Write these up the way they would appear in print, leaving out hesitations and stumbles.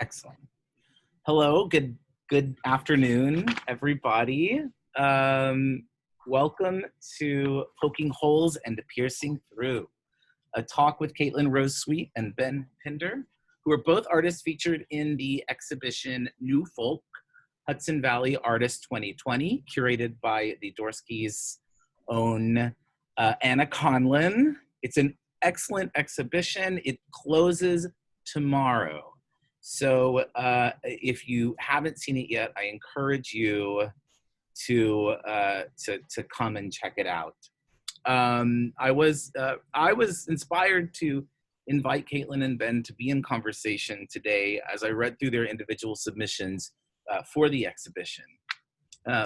Excellent. Hello, good afternoon, everybody. Welcome to Poking Holes and Piercing Through, a talk with Caitlin Rose Sweet and Ben Pinder, who are both artists featured in the exhibition New Folk, Hudson Valley Artists 2020, curated by the Dorsky's own Anna Conlin. It's an excellent exhibition. It closes tomorrow. So if you haven't seen it yet, I encourage you to come and check it out. I was inspired to invite Caitlin and Ben to be in conversation today as I read through their individual submissions for the exhibition.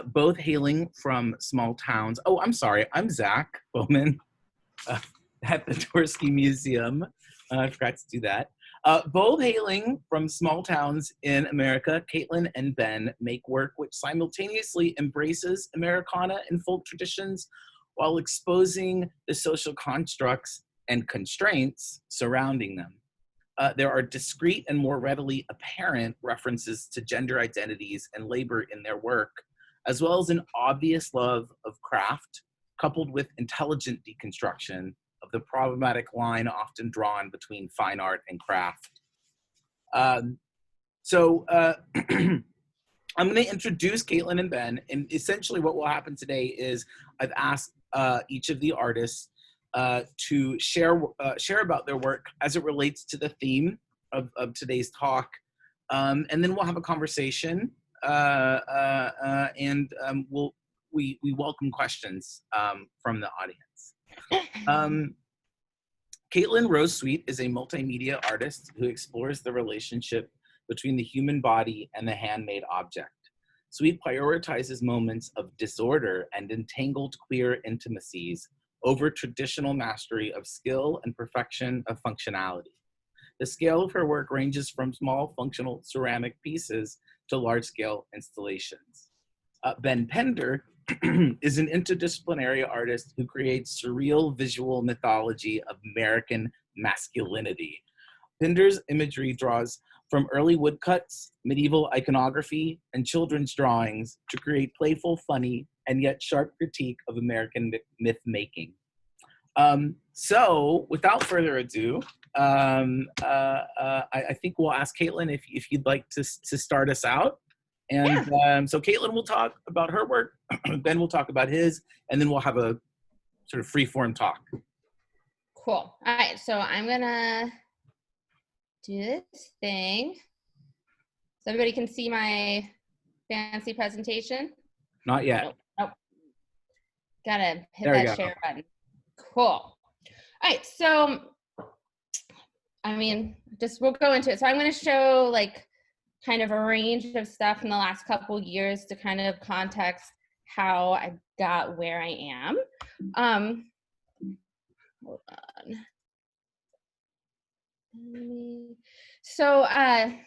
Both hailing from small towns. Oh, I'm sorry, I'm Zach Bowman at the Dorsky Museum. I forgot to do that. Both hailing from small towns in America, Caitlin and Ben make work which simultaneously embraces Americana and folk traditions while exposing the social constructs and constraints surrounding them. There are discrete and more readily apparent references to gender identities and labor in their work, as well as an obvious love of craft, coupled with intelligent deconstruction of the problematic line often drawn between fine art and craft. So I'm going to introduce Caitlin and Ben, and essentially what will happen today is I've asked each of the artists to share about their work as it relates to the theme of today's talk, and then we'll have a conversation, and we welcome questions from the audience. Caitlin Rose Sweet is a multimedia artist who explores the relationship between the human body and the handmade object. Sweet prioritizes moments of disorder and entangled queer intimacies over traditional mastery of skill and perfection of functionality. The scale of her work ranges from small functional ceramic pieces to large-scale installations. Ben Pinder is an interdisciplinary artist who creates surreal visual mythology of American masculinity. Pinder's imagery draws from early woodcuts, medieval iconography, and children's drawings to create playful, funny, and yet sharp critique of American myth-making. So, without further ado, I think we'll ask Caitlin if you'd like to start us out. And so Caitlin will talk about her work, Ben will talk about his, and then we'll have a sort of free-form talk. Cool. All right, so I'm gonna do this thing. So everybody can see my fancy presentation? Not yet. Nope. Gotta hit that share button. Cool. All right, so, I mean, we'll go into it. So I'm gonna show like kind of a range of stuff in the last couple years to kind of context how I got where I am. Hold on. So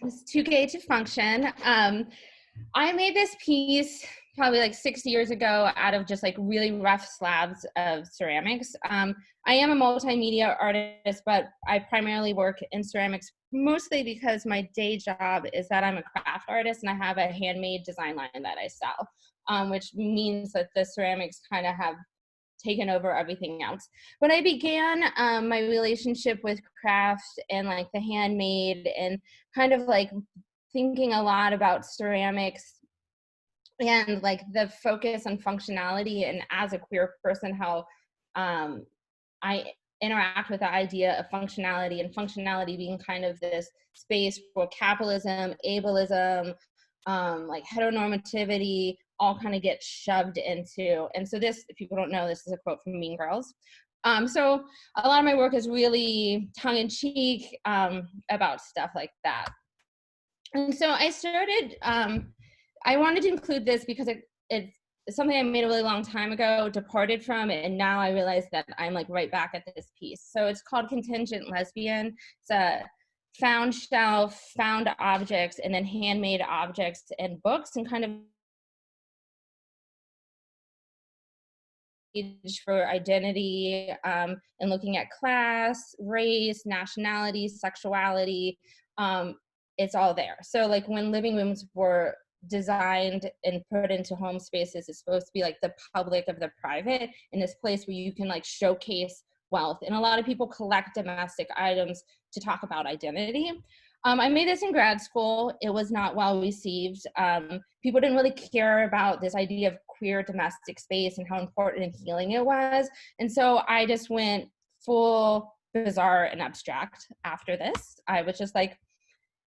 it's too gay to function. I made this piece probably like 6 years ago out of just like really rough slabs of ceramics. I am a multimedia artist, but I primarily work in ceramics mostly because my day job is that I'm a craft artist and I have a handmade design line that I sell, which means that the ceramics kind of have taken over everything else. When I began my relationship with craft and like the handmade and kind of like thinking a lot about ceramics and like the focus on functionality, and as a queer person, how I interact with the idea of functionality, and functionality being kind of this space for capitalism, ableism, like heteronormativity, all kind of get shoved into. And so this, if people don't know, this is a quote from Mean Girls. So a lot of my work is really tongue-in-cheek about stuff like that. And so I started, I wanted to include this because it's something I made a really long time ago, departed from, and now I realize that I'm like right back at this piece. So it's called Contingent Lesbian. It's a found shelf, found objects, and then handmade objects and books, and kind of for identity, and looking at class, race, nationality, sexuality, it's all there. So like when living rooms were designed and put into home spaces, it's supposed to be like the public of the private, in this place where you can like showcase wealth. And a lot of people collect domestic items to talk about identity. I made this in grad school. It was not well received. People didn't really care about this idea of queer domestic space and how important and healing it was. And so I just went full bizarre and abstract after this. I was just like,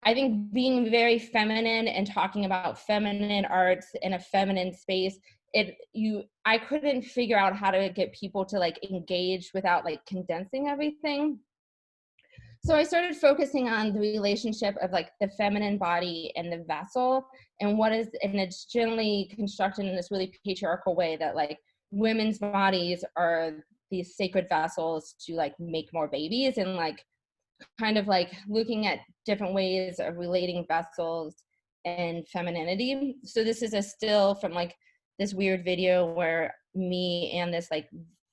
I think being very feminine and talking about feminine arts in a feminine space, I couldn't figure out how to get people to like engage without like condensing everything. So I started focusing on the relationship of like the feminine body and the vessel, and it's generally constructed in this really patriarchal way that like women's bodies are these sacred vessels to like make more babies, and like kind of like looking at different ways of relating vessels and femininity. So this is a still from like this weird video where me and this like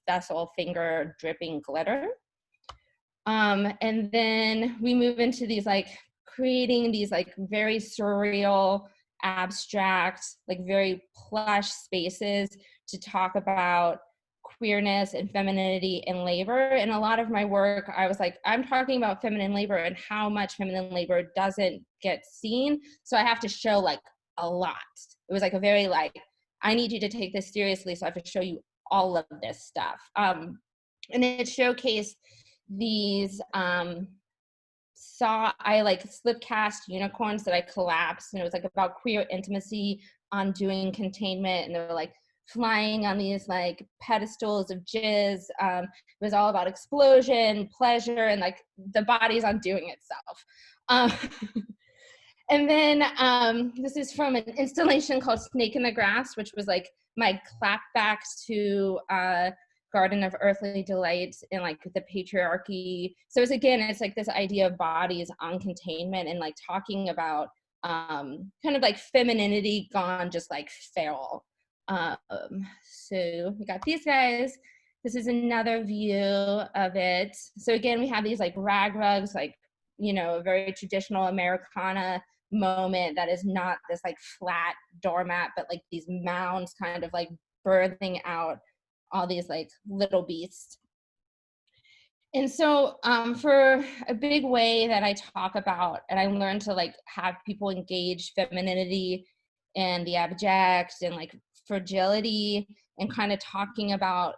vessel finger dripping glitter. And then we move into these like creating these like very surreal, abstract, like very plush spaces to talk about queerness and femininity and labor. And a lot of my work, I was like, I'm talking about feminine labor and how much feminine labor doesn't get seen. So I have to show like a lot. It was like a very like, I need you to take this seriously, so I have to show you all of this stuff. And it showcased these I like slip cast unicorns that I collapsed, and it was like about queer intimacy, undoing containment, and they were like flying on these like pedestals of jizz. It was all about explosion, pleasure, and like the body's undoing itself. And then this is from an installation called Snake in the Grass, which was like my clapbacks to Garden of Earthly Delight and like the patriarchy. So it's like this idea of bodies on containment and like talking about kind of like femininity gone just like feral. So we got these guys. This is another view of it. So again, we have these like rag rugs, like, you know, a very traditional Americana moment that is not this like flat doormat, but like these mounds kind of like birthing out all these like little beasts. And so for a big way that I talk about, and I learned to like have people engage femininity and the abject and like fragility, and kind of talking about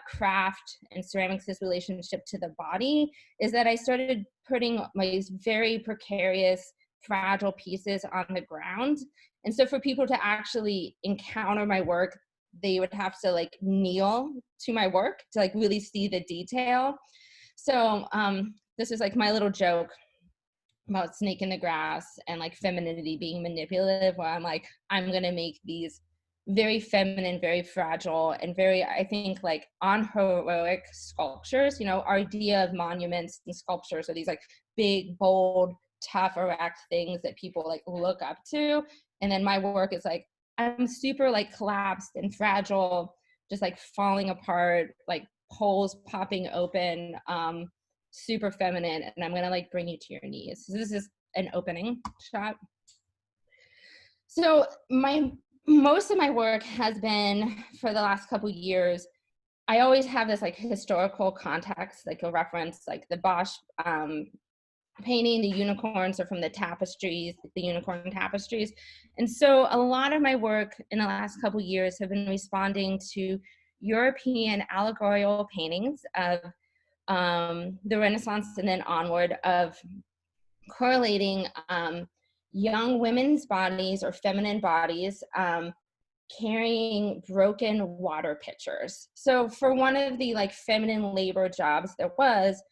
craft and ceramics' relationship to the body, is that I started putting my very precarious, fragile pieces on the ground. And so for people to actually encounter my work, they would have to like kneel to my work to like really see the detail. So this is like my little joke about Snake in the Grass and like femininity being manipulative, where I'm like, I'm gonna make these very feminine, very fragile, and very, I think, like unheroic sculptures. You know, our idea of monuments and sculptures are these like big, bold, tough, erect things that people like look up to. And then my work is like, I'm super like collapsed and fragile, just like falling apart, like holes popping open, super feminine, and I'm gonna like bring you to your knees. So this is an opening shot. So most of my work has been, for the last couple years, I always have this like historical context, like a reference, like the Bosch painting, the unicorns are from the tapestries, the unicorn tapestries. And so a lot of my work in the last couple years have been responding to European allegorical paintings of the Renaissance and then onward, of correlating young women's bodies or feminine bodies carrying broken water pitchers. So for one of the like feminine labor jobs there was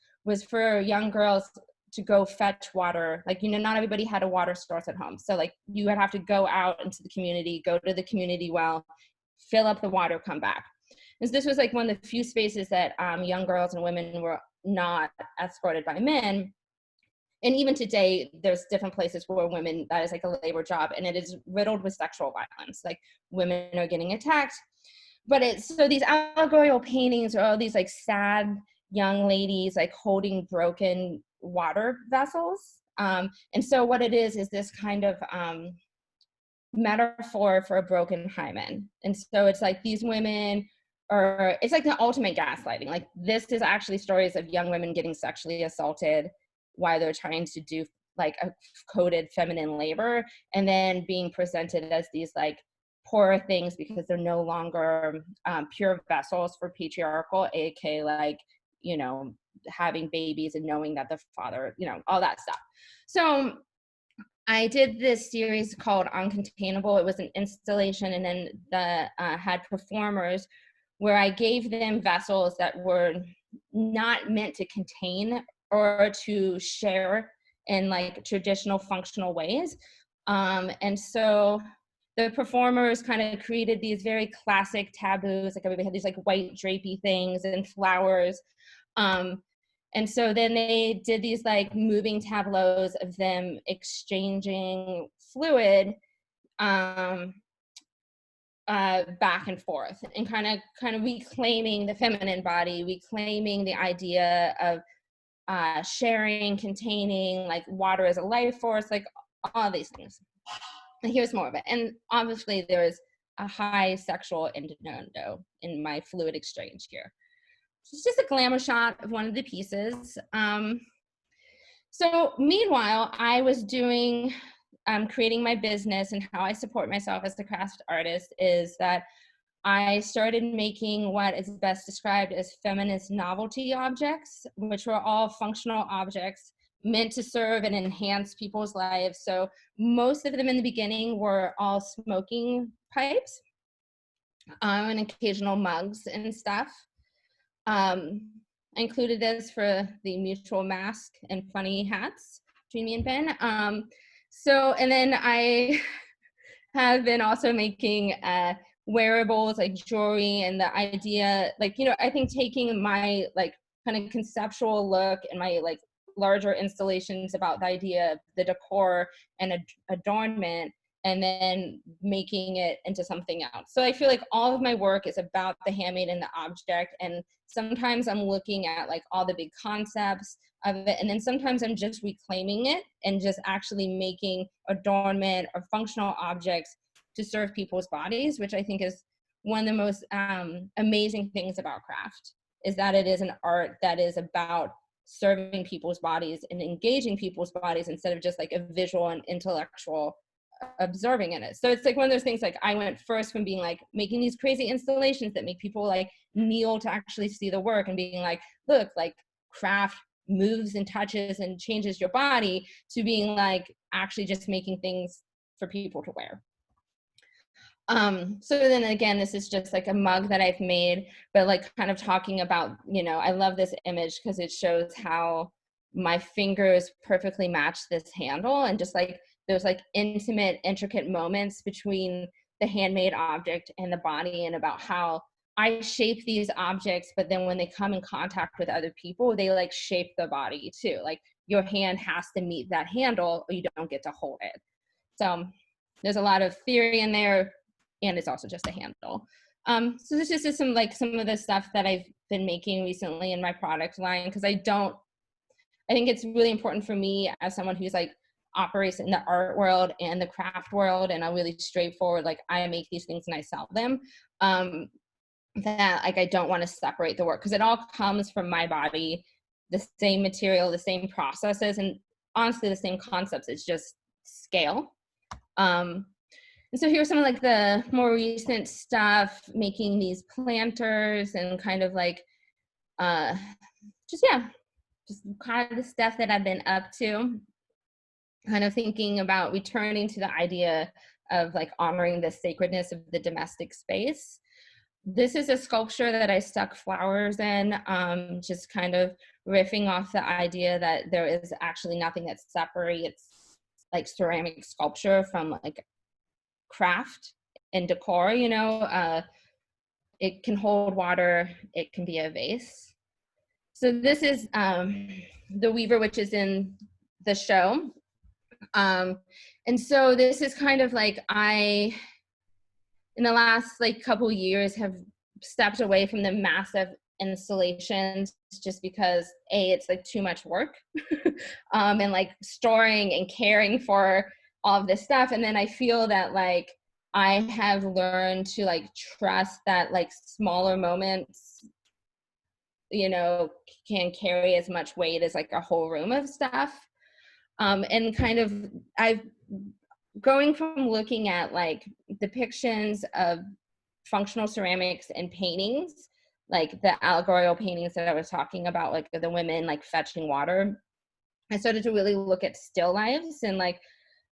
for young girls to go fetch water. Like, you know, not everybody had a water source at home. So like you would have to go out into the community, go to the community well, fill up the water, come back. And so this was like one of the few spaces that young girls and women were not escorted by men. And even today, there's different places where women, that is like a labor job, and it is riddled with sexual violence. Like women are getting attacked. But so these allegorical paintings are all these like sad young ladies like holding broken water vessels. And so what it is this kind of metaphor for a broken hymen. And so it's like these women are, it's like the ultimate gaslighting. Like this is actually stories of young women getting sexually assaulted while they're trying to do like a coded feminine labor, and then being presented as these like poor things because they're no longer pure vessels for patriarchal, aka like, you know, having babies and knowing that the father, you know, all that stuff. So I did this series called Uncontainable. It was an installation, and then the had performers where I gave them vessels that were not meant to contain or to share in like traditional functional ways. And so the performers kind of created these very classic taboos. Like everybody had these like white drapey things and flowers. And so then they did these like moving tableaus of them exchanging fluid back and forth, and kind of reclaiming the feminine body, reclaiming the idea of sharing, containing, like water as a life force, like all these things. And here's more of it. And obviously there is a high sexual innuendo in my fluid exchange here. It's just a glamour shot of one of the pieces. So meanwhile, I was doing, creating my business, and how I support myself as a craft artist is that I started making what is best described as feminist novelty objects, which were all functional objects meant to serve and enhance people's lives. So most of them in the beginning were all smoking pipes, and occasional mugs and stuff. I included this for the mutual mask and funny hats between me and Ben. So, and then I have been also making wearables like jewelry, and the idea, like, you know, I think taking my like kind of conceptual look and my like larger installations about the idea of the decor and adornment, and then making it into something else. So I feel like all of my work is about the handmade and the object. And sometimes I'm looking at like all the big concepts of it, and then sometimes I'm just reclaiming it and just actually making adornment or functional objects to serve people's bodies, which I think is one of the most amazing things about craft, is that it is an art that is about serving people's bodies and engaging people's bodies instead of just like a visual and intellectual observing in it. So it's like one of those things, like I went first from being like making these crazy installations that make people like kneel to actually see the work, and being like, look, like craft moves and touches and changes your body, to being like actually just making things for people to wear. So then again, this is just like a mug that I've made, but like kind of talking about, you know, I love this image because it shows how my fingers perfectly match this handle, and just like those like intimate, intricate moments between the handmade object and the body, and about how I shape these objects, but then when they come in contact with other people, they like shape the body too. Like your hand has to meet that handle or you don't get to hold it. So there's a lot of theory in there, and it's also just a handle. So this is just some of the stuff that I've been making recently in my product line, because I think it's really important for me as someone who's like operates in the art world and the craft world, and I'm really straightforward, like I make these things and I sell them, that like I don't want to separate the work, because it all comes from my body, the same material, the same processes, and honestly the same concepts. It's just scale. And so here's some of like the more recent stuff, making these planters and kind of like just kind of the stuff that I've been up to, kind of thinking about returning to the idea of like honoring the sacredness of the domestic space. This is a sculpture that I stuck flowers in, just kind of riffing off the idea that there is actually nothing that separates like ceramic sculpture from like craft and decor, you know. It can hold water, it can be a vase. So this is the weaver, which is in the show. And so this is kind of like, I, in the last like couple years, have stepped away from the massive installations just because it's like too much work and like storing and caring for all of this stuff. And then I feel that like I have learned to like trust that like smaller moments, you know, can carry as much weight as like a whole room of stuff. And kind of I've going from looking at like depictions of functional ceramics and paintings, like the allegorical paintings that I was talking about, like the women like fetching water. I started to really look at still lives and like,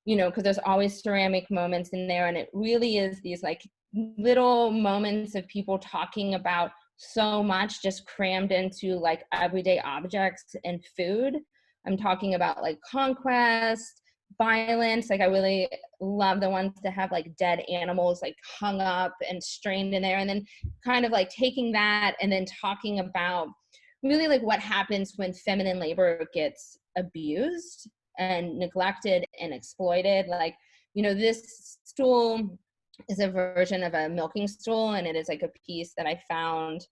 you know, because there's always ceramic moments in there. And it really is these like little moments of people talking about so much just crammed into like everyday objects and food. I'm talking about like conquest, violence. Like I really love the ones that have like dead animals like hung up and strained in there. And then kind of like taking that and then talking about really like what happens when feminine labor gets abused and neglected and exploited. Like, you know, this stool is a version of a milking stool, and it is like a piece that I found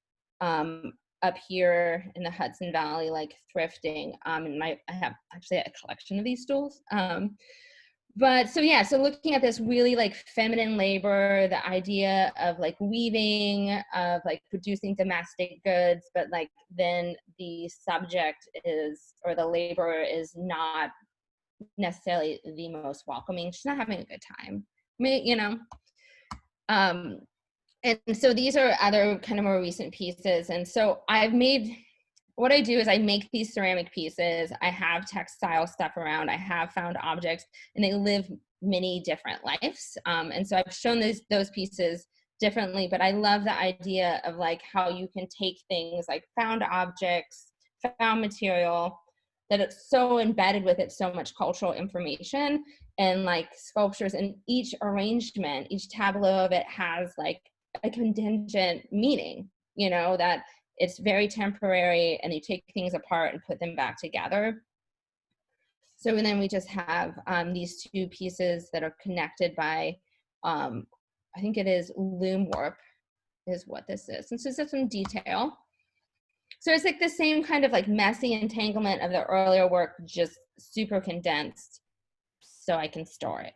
up here in the Hudson Valley, like thrifting. And I have actually a collection of these stools. But so yeah, so looking at this really like feminine labor, the idea of like weaving, of like producing domestic goods, but like then the subject is, or the laborer is not necessarily the most welcoming. She's not having a good time. I mean, you know, and so these are other kind of more recent pieces. And so I've made, what I do is I make these ceramic pieces. I have textile stuff around. I have found objects, and they live many different lives. And so I've shown those pieces differently, but I love the idea of like how you can take things like found objects, found material, that it's so embedded with it, so much cultural information and like sculptures, and each arrangement, each tableau of it has like a contingent meaning, you know, that it's very temporary, and you take things apart and put them back together. So and then we just have these two pieces that are connected by, I think it is loom warp is what this is. And so this is some detail. So it's like the same kind of like messy entanglement of the earlier work, just super condensed so I can store it.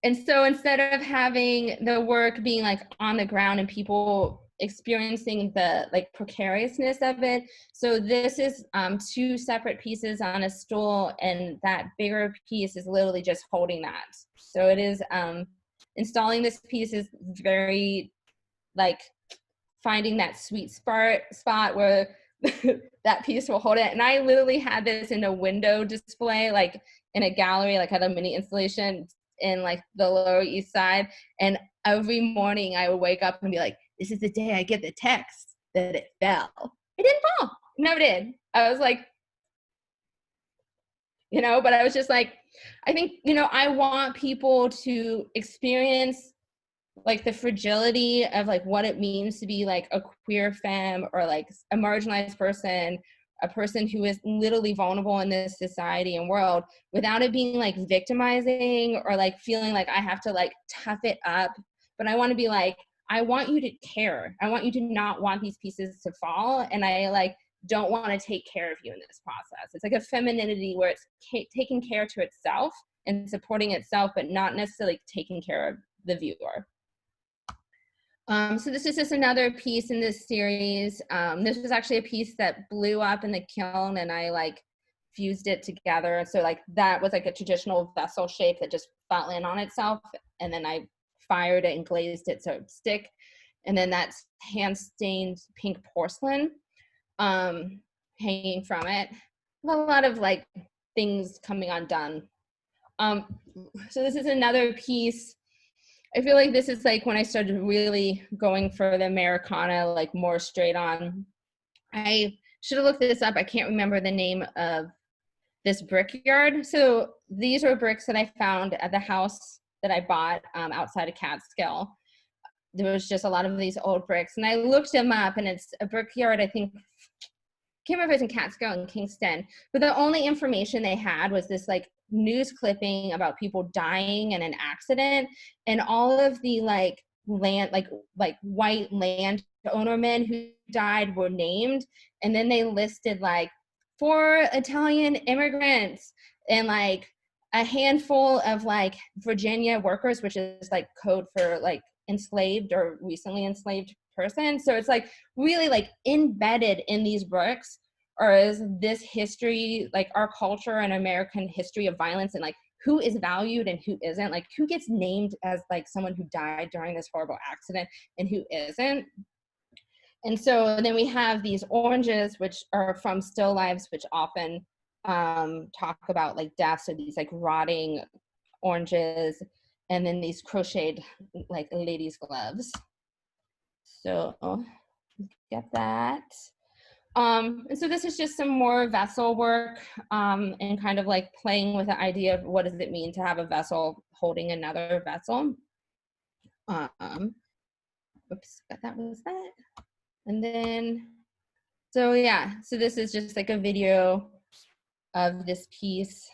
And so instead of having the work being like on the ground and people experiencing the like precariousness of it, so this is two separate pieces on a stool, and that bigger piece is literally just holding that. So it is installing this piece is very like finding that sweet spot where that piece will hold it. And I literally had this in a window display, like in a gallery, like had a mini installation in like the Lower East Side. And every morning I would wake up and be like, this is the day I get the text that it fell. It didn't fall. Never did. I was like, you know, but I was just like, I think, you know, I want people to experience like the fragility of like what it means to be like a queer femme, or like a marginalized person, a person who is literally vulnerable in this society and world, without it being like victimizing or like feeling like I have to like tough it up. But I want to be like, I want you to care. I want you to not want these pieces to fall. And I like don't want to take care of you in this process. It's like a femininity where it's taking care to itself and supporting itself, but not necessarily taking care of the viewer. So this is just another piece in this series. This was actually a piece that blew up in the kiln, and I like fused it together. So like that was like a traditional vessel shape that just fell in on itself, and then I fired it and glazed it so it would stick. And then that's hand stained pink porcelain hanging from it. A lot of like things coming undone. So this is another piece. I feel like this is like when I started really going for the Americana, like more straight on. I should have looked this up. I can't remember the name of this brickyard. So these were bricks that I found at the house that I bought outside of Catskill. There was just a lot of these old bricks, and I looked them up, and it's a brickyard, I think, can't remember if it's in Catskill and Kingston, but the only information they had was this like news clipping about people dying in an accident, and all of the like like white landowner men who died were named, and then they listed like 4 Italian immigrants and like a handful of like Virginia workers, which is like code for like enslaved or recently enslaved person. So it's like really like embedded in these books, or is this history, like our culture and American history of violence, and like who is valued and who isn't, like who gets named as like someone who died during this horrible accident and who isn't. And so then we have these oranges, which are from still lives, which often talk about like deaths, or these like rotting oranges, and then these crocheted like ladies' gloves. So get that. And so this is just some more vessel work, and kind of like playing with the idea of what does it mean to have a vessel holding another vessel. Oops, that was that. And then, so yeah, so this is just like a video of this piece,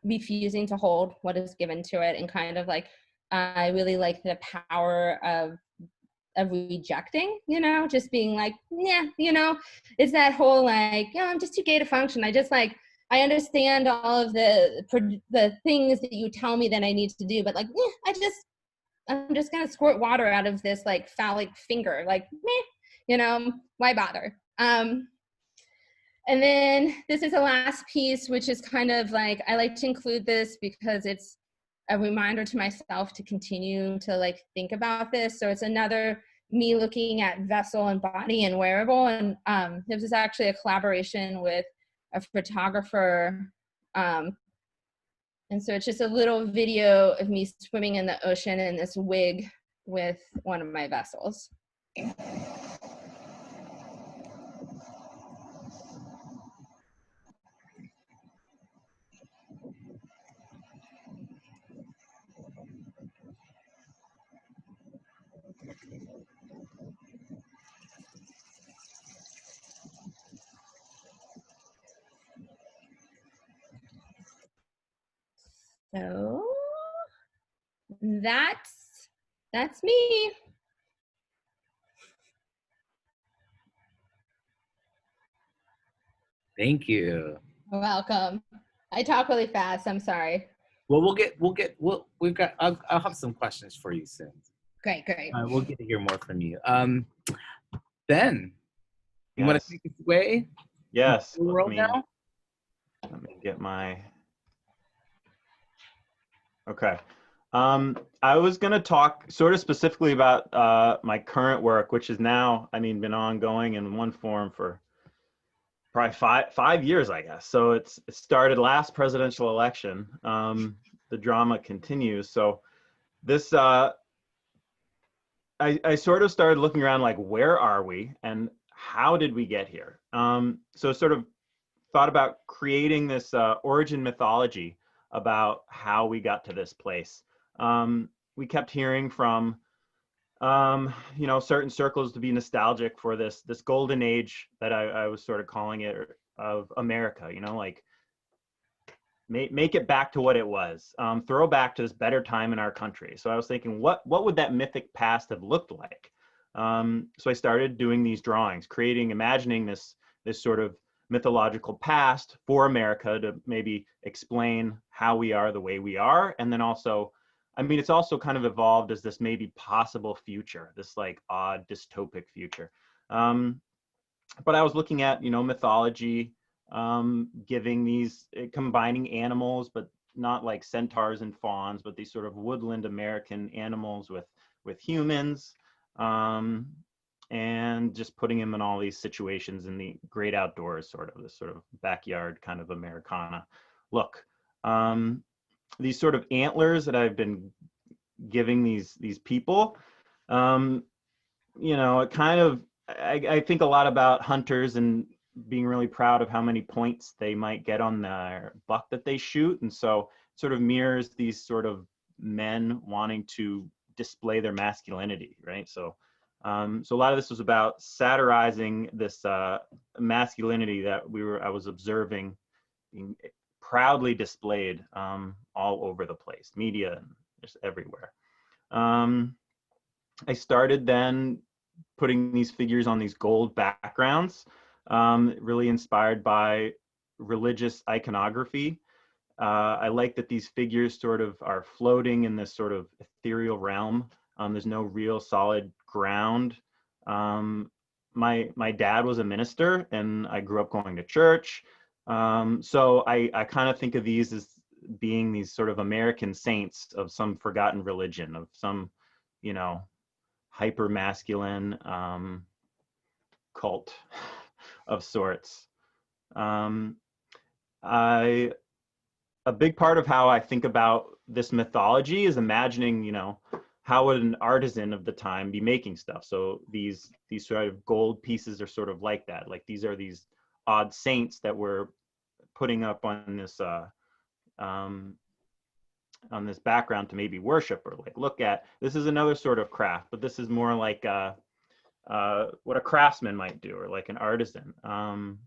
refusing to hold what is given to it, and kind of like, I really like the power of rejecting, you know, just being like, yeah, you know, it's that whole like, you know, I'm just too gay to function. I just like, I understand all of the things that you tell me that I need to do, but like, I'm just gonna squirt water out of this like phallic finger, like, meh, you know, why bother? And then this is the last piece, which is kind of like, I like to include this because it's a reminder to myself to continue to like think about this. So it's another me looking at vessel and body and wearable. And this is actually a collaboration with a photographer. And so it's just a little video of me swimming in the ocean in this wig with one of my vessels. So that's me. Thank you. You're welcome. I talk really fast. I'm sorry. Well, I'll have some questions for you soon. Great. We'll get to hear more from you. Ben, you want to take us away? Yes. World now? Let me get my. Okay. I was going to talk sort of specifically about my current work, which is now, I mean, been ongoing in one form for probably five years, I guess. So it started last presidential election. The drama continues. So this, I sort of started looking around like, where are we and how did we get here? So sort of thought about creating this origin mythology about how we got to this place. We kept hearing from, you know, certain circles to be nostalgic for this golden age that I was sort of calling it, of America, you know, like make it back to what it was, throw back to this better time in our country. So I was thinking, what would that mythic past have looked like? So I started doing these drawings, imagining this sort of mythological past for America to maybe explain how we are the way we are. And then also, I mean, it's also kind of evolved as this maybe possible future, this like odd dystopic future. But I was looking at, you know, mythology, giving these, combining animals, but not like centaurs and fawns, but these sort of woodland American animals with humans. And just putting him in all these situations in the great outdoors, sort of this sort of backyard kind of Americana look. These sort of antlers that I've been giving these people, you know, it kind of, I think a lot about hunters and being really proud of how many points they might get on their buck that they shoot. And so it sort of mirrors these sort of men wanting to display their masculinity, right? So so a lot of this was about satirizing this masculinity that I was observing being proudly displayed all over the place, media and just everywhere. I started then putting these figures on these gold backgrounds, really inspired by religious iconography. I like that these figures sort of are floating in this sort of ethereal realm. There's no real solid ground. My dad was a minister, and I grew up going to church. So I kind of think of these as being these sort of American saints of some forgotten religion, of some, you know, hyper masculine cult of sorts. A big part of how I think about this mythology is imagining, you know, how would an artisan of the time be making stuff? So these sort of gold pieces are sort of like that. Like these are these odd saints that we're putting up on this background to maybe worship or like look at. This is another sort of craft, but this is more like what a craftsman might do, or like an artisan. So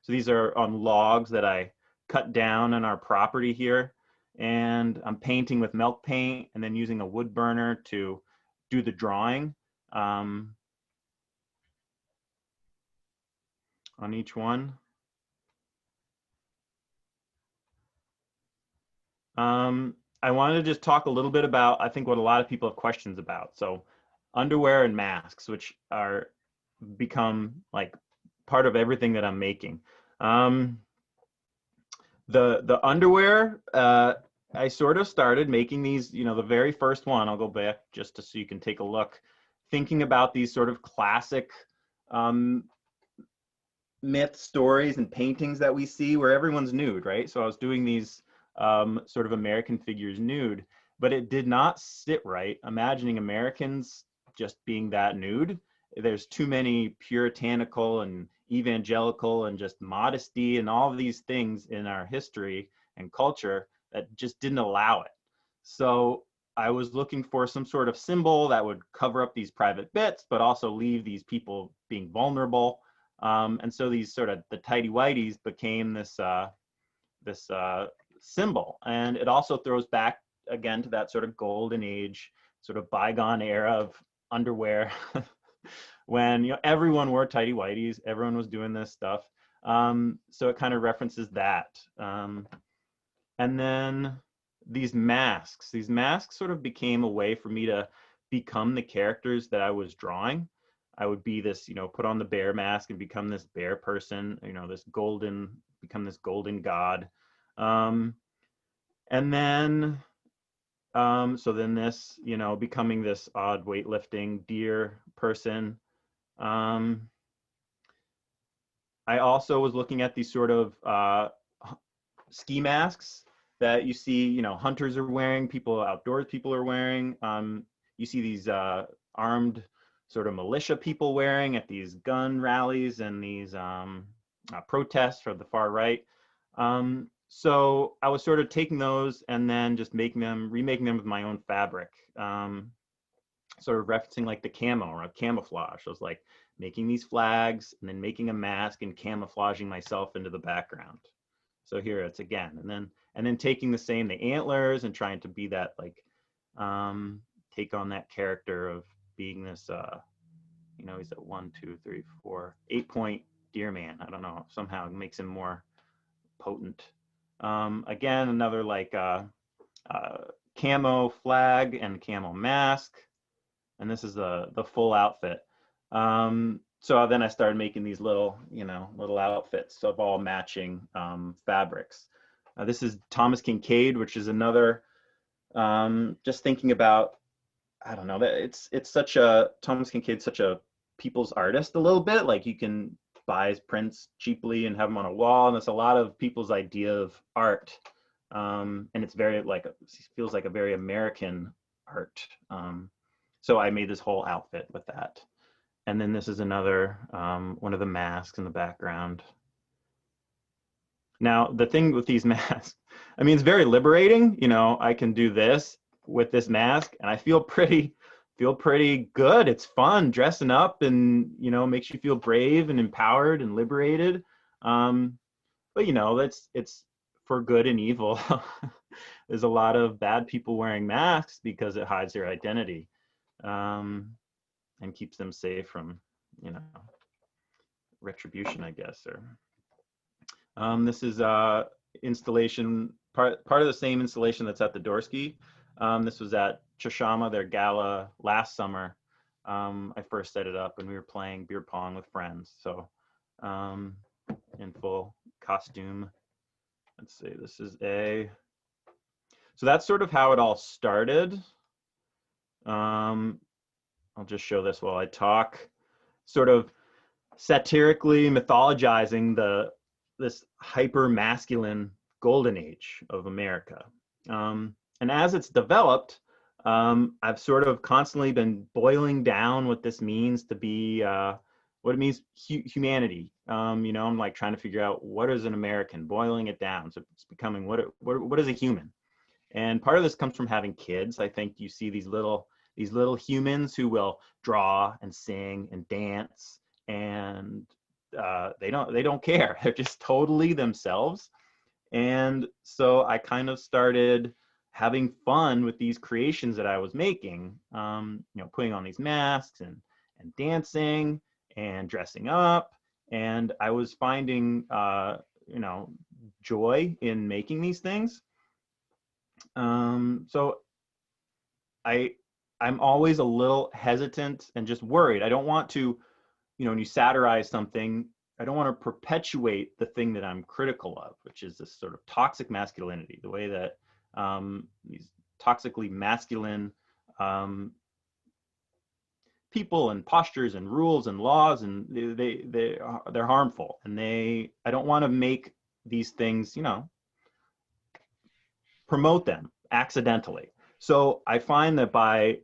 these are on logs that I cut down on our property here, and I'm painting with milk paint and then using a wood burner to do the drawing on each one. I wanted to just talk a little bit about, I think, what a lot of people have questions about. So underwear and masks, which are become like part of everything that I'm making. The underwear, I sort of started making these, you know, the very first one, I'll go back just so you can take a look, thinking about these sort of classic myth stories and paintings that we see where everyone's nude, right? So I was doing these sort of American figures nude, but it did not sit right imagining Americans just being that nude. There's too many puritanical and evangelical and just modesty and all of these things in our history and culture that just didn't allow it. So I was looking for some sort of symbol that would cover up these private bits, but also leave these people being vulnerable. And so these sort of the tighty whities became this symbol. And it also throws back again to that sort of golden age, sort of bygone era of underwear when, you know, everyone wore tighty whities, everyone was doing this stuff. So it kind of references that. And then these masks sort of became a way for me to become the characters that I was drawing. I would be this, you know, put on the bear mask and become this bear person, you know, become this golden god. And then, so then this, you know, becoming this odd weightlifting deer person. I also was looking at these sort of ski masks that you see, you know, hunters are wearing, outdoors people are wearing. You see these armed sort of militia people wearing at these gun rallies and these protests for the far right. So I was sort of taking those and then just remaking them with my own fabric, sort of referencing like the camo or camouflage. I was like making these flags and then making a mask and camouflaging myself into the background. So here it's again, and then taking the antlers and trying to be that, like, take on that character of being this, you know, he's a 1, 2, 3, 4, 8-point deer man. I don't know, somehow it makes him more potent. Again, another like camo flag and camo mask, and this is the full outfit. So then I started making these little outfits of all matching fabrics. This is Thomas Kincaid, which is another, just thinking about, I don't know, that Thomas Kincaid's such a people's artist a little bit. Like you can buy his prints cheaply and have them on a wall, and it's a lot of people's idea of art. And it's very feels like a very American art. So I made this whole outfit with that. And then this is another one of the masks in the background. Now, the thing with these masks, I mean, it's very liberating. You know, I can do this with this mask and I feel pretty good. It's fun dressing up, and, you know, makes you feel brave and empowered and liberated. But, you know, it's for good and evil. There's a lot of bad people wearing masks because it hides their identity. and keeps them safe from, you know, retribution, I guess. Or this is installation, part of the same installation that's at the Dorsky. This was at Chashama, their gala last summer. I first set it up and we were playing beer pong with friends. So in full costume. Let's see, this is so that's sort of how it all started. I'll just show this while I talk, sort of satirically mythologizing this hyper masculine golden age of America. And as it's developed, I've sort of constantly been boiling down what this means to be, what it means humanity. You know, I'm like trying to figure out what is an American, boiling it down. So it's becoming what is a human? And part of this comes from having kids. I think you see these little humans who will draw and sing and dance, and they don't care. They're just totally themselves. And so I kind of started having fun with these creations that I was making, you know, putting on these masks and dancing and dressing up. And I was finding, you know, joy in making these things. So I'm always a little hesitant and just worried. I don't want to, you know, when you satirize something, I don't want to perpetuate the thing that I'm critical of, which is this sort of toxic masculinity, the way that these toxically masculine people and postures and rules and laws, and they're harmful, and I don't want to make these things, you know, promote them accidentally. So I find that by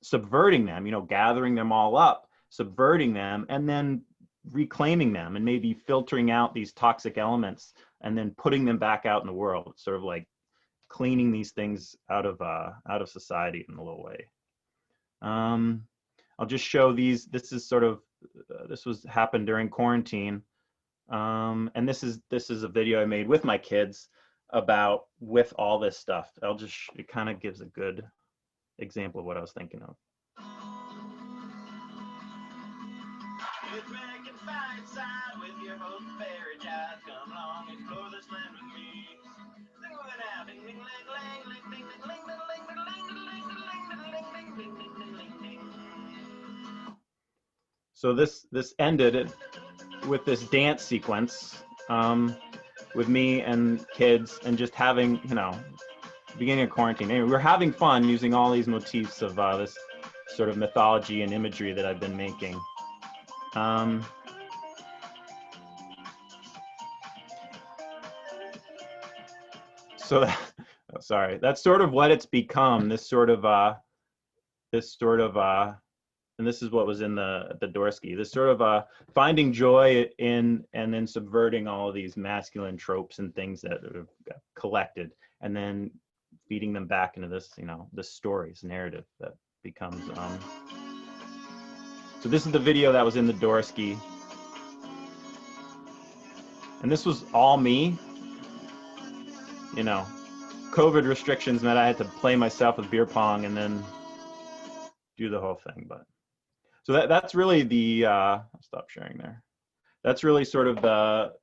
subverting them, you know, gathering them all up, subverting them, and then reclaiming them, and maybe filtering out these toxic elements and then putting them back out in the world, sort of like cleaning these things out of society in a little way. I'll just show these. This is sort of this happened during quarantine, and this is a video I made with my kids about with all this stuff. It kind of gives a good example of what I was thinking of. So this ended with this dance sequence with me and kids, and just having, you know, beginning of quarantine. Anyway, we're having fun using all these motifs of this sort of mythology and imagery that I've been making. So sorry, that's sort of what it's become. This sort of and this is what was in the Dorsky, this sort of finding joy in and then subverting all of these masculine tropes and things that have collected, and then feeding them back into this, you know, this story's narrative that becomes. So this is the video that was in the Dorsky, and this was all me. You know, COVID restrictions meant I had to play myself with beer pong and then do the whole thing, but. So that's really the, I'll stop sharing there. That's really sort of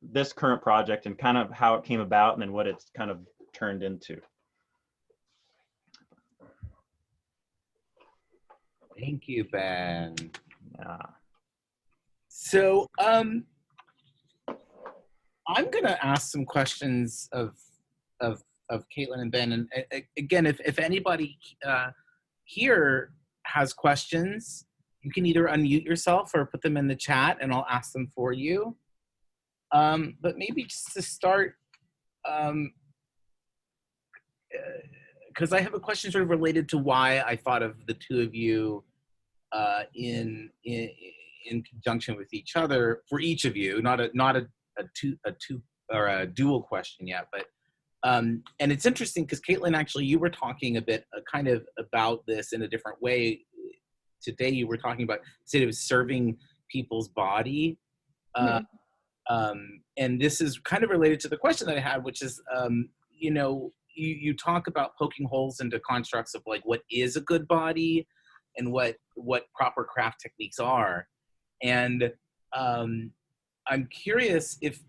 this current project and kind of how it came about, and then what it's kind of turned into. Thank you, Ben. Yeah. So I'm gonna ask some questions of Caitlin and Ben, and again, if anybody here has questions, you can either unmute yourself or put them in the chat and I'll ask them for you. But maybe just to start, because I have a question sort of related to why I thought of the two of you in conjunction with each other, for each of you, not a two or a dual question yet, but and it's interesting because Caitlin, actually, you were talking a bit kind of about this in a different way. Today you were talking about instead of serving people's body, and this is kind of related to the question that I had, which is, you know, you talk about poking holes into constructs of like what is a good body, and what proper craft techniques are. And I'm curious if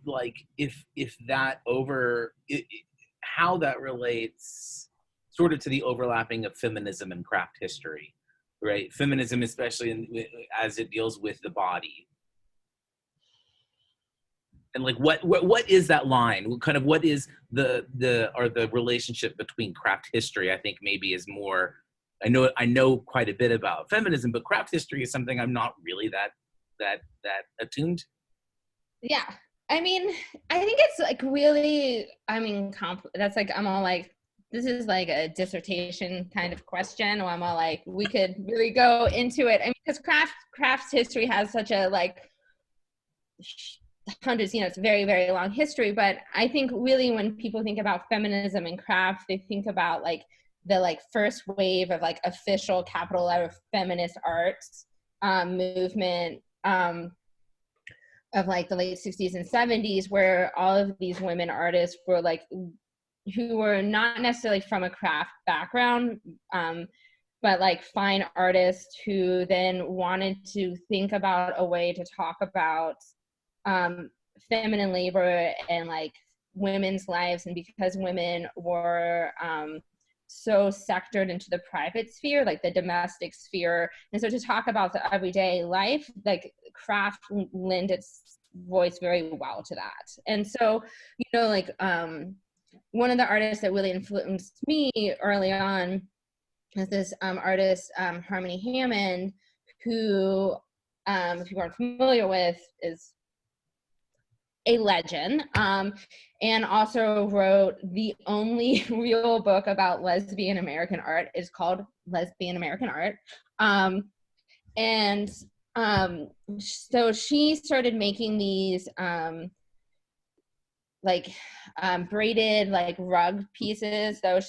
how that relates sort of to the overlapping of feminism and craft history, right? Feminism, especially as it deals with the body. And like, what is that line? What is the relationship between craft history? I think maybe is more. I know quite a bit about feminism, but craft history is something I'm not really that attuned to. Yeah. I mean, I think it's like really, that's like, I'm all like, this is like a dissertation kind of question, or I'm all like, we could really go into it. I mean, because crafts history has such a like hundreds, it's a very, very long history. But I think really when people think about feminism and craft, they think about like the like first wave of like official capital letter feminist arts movement of like the late 60s and 70s, where all of these women artists were like, who were not necessarily from a craft background, but like fine artists who then wanted to think about a way to talk about feminine labor and like women's lives. And because women were so sectored into the private sphere, like the domestic sphere, and so to talk about the everyday life, like craft lend its voice very well to that. And so, like one of the artists that really influenced me early on is this artist, Harmony Hammond, who, if you aren't familiar with, is a legend, and also wrote the only real book about lesbian American art. Is called Lesbian American Art. So she started making these braided like rug pieces. They're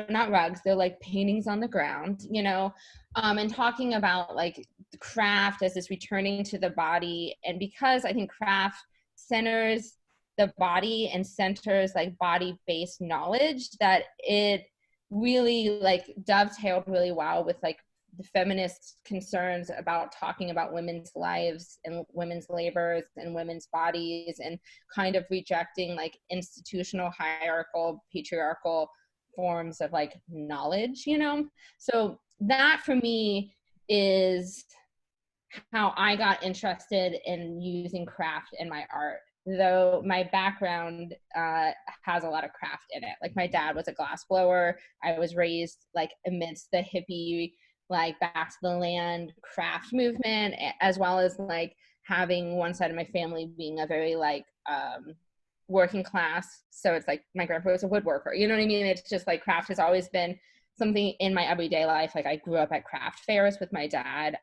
not rugs, they're like paintings on the ground, and talking about like craft as this returning to the body. And because I think craft centers the body and centers like body-based knowledge, that it really like dovetailed really well with like the feminist concerns about talking about women's lives and women's labors and women's bodies, and kind of rejecting like institutional hierarchical patriarchal forms of like knowledge. So that for me is how I got interested in using craft in my art, though my background has a lot of craft in it. Like my dad was a glass blower. I was raised like amidst the hippie, like back to the land craft movement, as well as like having one side of my family being a very like working class. So it's like my grandpa was a woodworker, you know what I mean? It's just like craft has always been something in my everyday life. Like I grew up at craft fairs with my dad.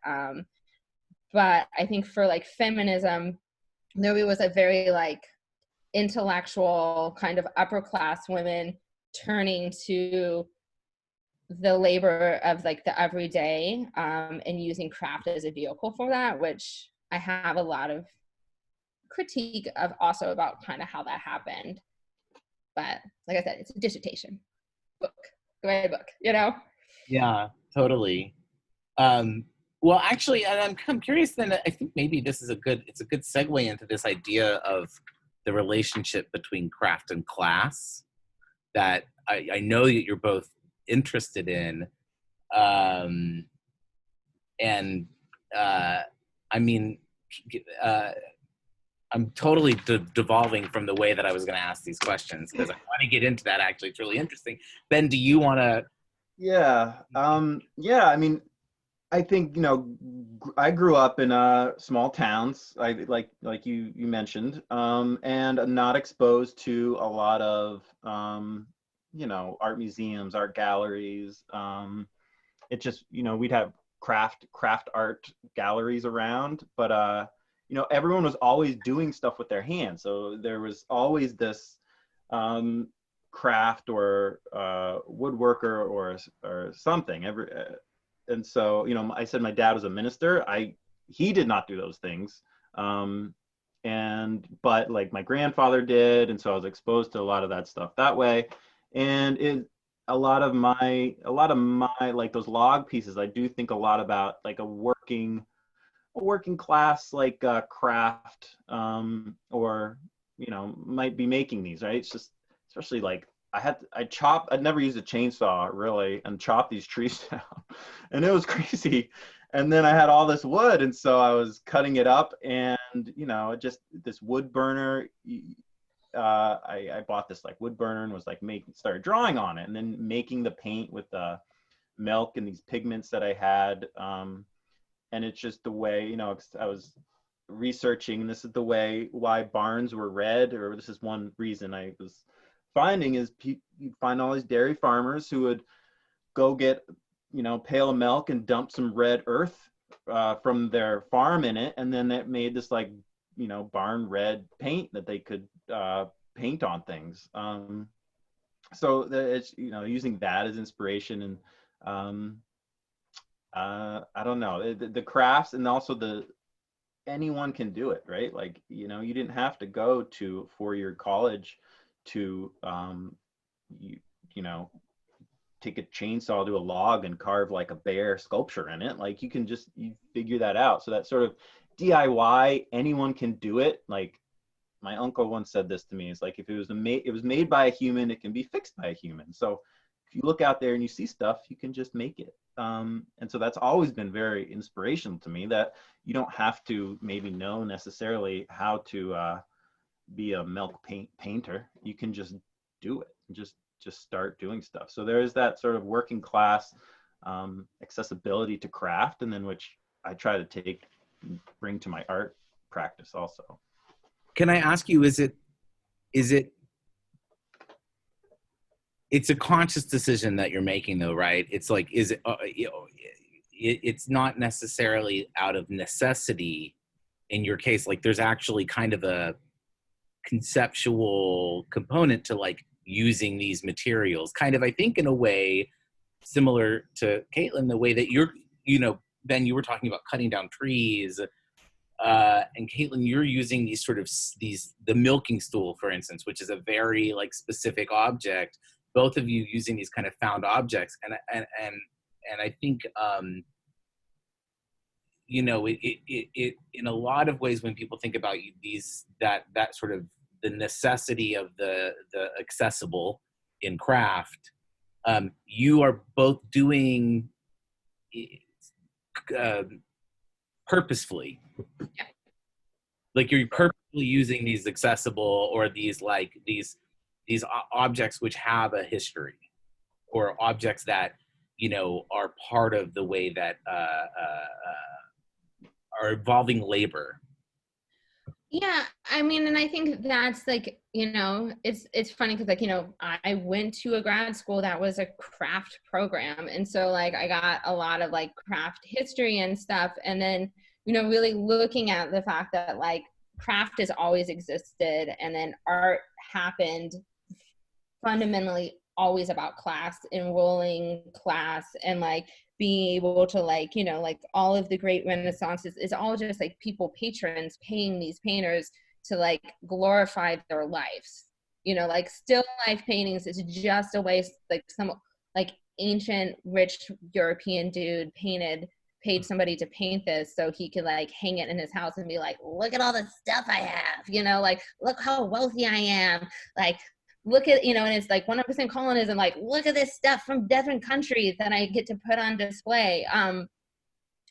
But I think for like feminism, there was a very like intellectual kind of upper class women turning to the labor of like the everyday, and using craft as a vehicle for that, which I have a lot of critique of also about kind of how that happened. But like I said, it's a dissertation book, great book, Yeah, totally. Well, actually, and I'm curious then, I think maybe it's a good segue into this idea of the relationship between craft and class that I know that you're both interested in. I'm totally devolving from the way that I was going to ask these questions, because I want to get into that. Actually, it's really interesting. Ben, do you want to? Yeah. I mean, I think, I grew up in small towns, like you mentioned, and not exposed to a lot of, art museums, art galleries. It just, we'd have craft art galleries around, but, everyone was always doing stuff with their hands. So there was always this craft or woodworker or something. And so, I said my dad was a minister. He did not do those things. But like my grandfather did. And so I was exposed to a lot of that stuff that way. And a lot of my like those log pieces, I do think a lot about like a working class like craft, or might be making these, right? It's just, especially like I'd never used a chainsaw really and chop these trees down, and it was crazy. And then I had all this wood, and so I was cutting it up, and just this wood burner. I bought this like wood burner and was like started drawing on it, and then making the paint with the milk and these pigments that I had. And it's just the way, I was researching, and this is the way why barns were red, or this is one reason I was finding is you find all these dairy farmers who would go get, pail of milk and dump some red earth from their farm in it, and then that made this like, barn red paint that they could paint on things. So it's, using that as inspiration, and I don't know, the crafts, and also anyone can do it, right? Like, you didn't have to go to a 4-year college to, take a chainsaw to a log and carve like a bear sculpture in it. Like, you figure that out. So that sort of DIY, anyone can do it. Like, my uncle once said this to me. It's like, if it was made by a human, it can be fixed by a human. So if you look out there and you see stuff, you can just make it. And so that's always been very inspirational to me, that you don't have to maybe know necessarily how to be a milk painter. You can just do it, and just start doing stuff. So there is that sort of working class accessibility to craft, and then which I try to bring to my art practice also. Can I ask you, it's a conscious decision that you're making though, right? It's like, it's not necessarily out of necessity in your case. Like, there's actually kind of a conceptual component to like using these materials, kind of, I think, in a way similar to Caitlin, the way that Ben, you were talking about cutting down trees, and Caitlin, you're using the milking stool, for instance, which is a very like specific object. Both of you using these kind of found objects, and I think it in a lot of ways, when people think about that sort of the necessity of the accessible in craft, you are both doing purposefully. Yeah. Like, you're purposely using these accessible, or these objects which have a history, or objects that are part of the way that are involving labor. Yeah, I mean, and I think that's like, it's funny because like, I went to a grad school that was a craft program. And so like, I got a lot of like craft history and stuff. And then, really looking at the fact that like craft has always existed, and then art happened fundamentally always about class, enrolling class, and like being able to like, like all of the great Renaissances is all just like patrons paying these painters to like glorify their lives. Like still life paintings is just a way, like some like ancient rich European dude paid somebody to paint this so he could like hang it in his house and be like, look at all the stuff I have, like look how wealthy I am, like look at, and it's like 100% colonism, like look at this stuff from different countries that I get to put on display. And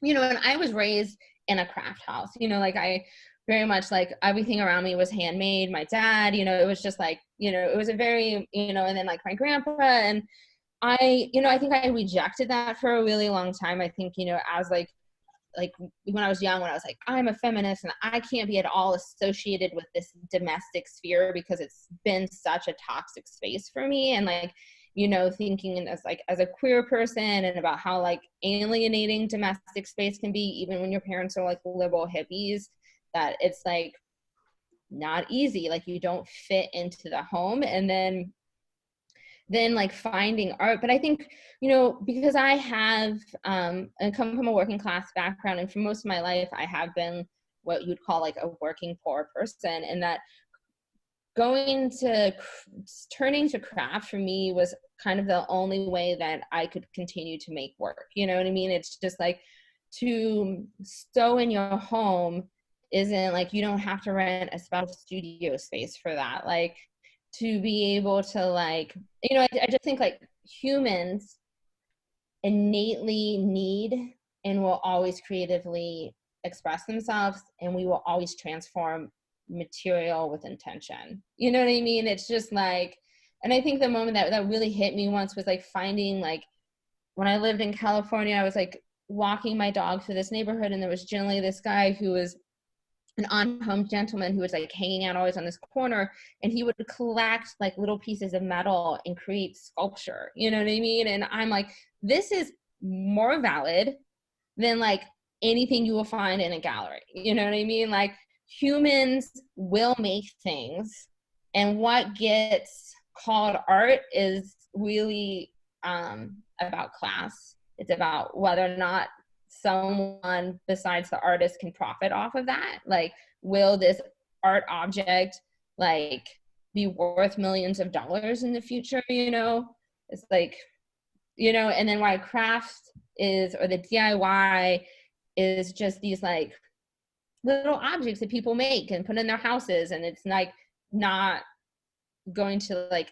I was raised in a craft house, like I very much like everything around me was handmade. My dad, it was just like, it was a very, and then like my grandpa, and I think I rejected that for a really long time. I think, as like when I was young, when I was like, I'm a feminist and I can't be at all associated with this domestic sphere because it's been such a toxic space for me. And like, thinking as a queer person, and about how like alienating domestic space can be, even when your parents are like liberal hippies, that it's like not easy. Like you don't fit into the home. And then like finding art. But I think, because I have I come from a working class background, and for most of my life I have been what you'd call like a working poor person, and that turning to craft for me was kind of the only way that I could continue to make work. You know what I mean? It's just like, to sew in your home isn't like, you don't have to rent a special studio space for that. Like, to be able to, like, you know, I just think like humans innately need and will always creatively express themselves, and we will always transform material with intention. You know what I mean? It's just like, and I think the moment that really hit me once was like finding, like, when I lived in California, I was like walking my dog through this neighborhood, and there was generally this guy who was an on-home gentleman who was like hanging out always on this corner, and he would collect like little pieces of metal and create sculpture. You know what I mean? And I'm like, this is more valid than like anything you will find in a gallery. You know what I mean? Like, humans will make things, and what gets called art is really about class. It's about whether or not someone besides the artist can profit off of that. Like, will this art object like be worth millions of dollars in the future? You know, it's like, you know, and then why craft is, or the DIY is just these like little objects that people make and put in their houses, and it's like not going to like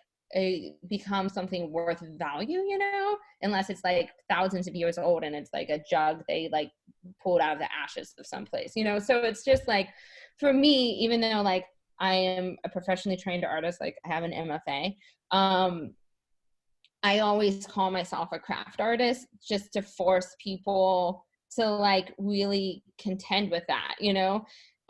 become something worth value, you know, unless it's like thousands of years old and it's like a jug they like pulled out of the ashes of someplace, you know. So it's just like, for me, even though like I am a professionally trained artist, like I have an MFA, I always call myself a craft artist, just to force people to like really contend with that, you know.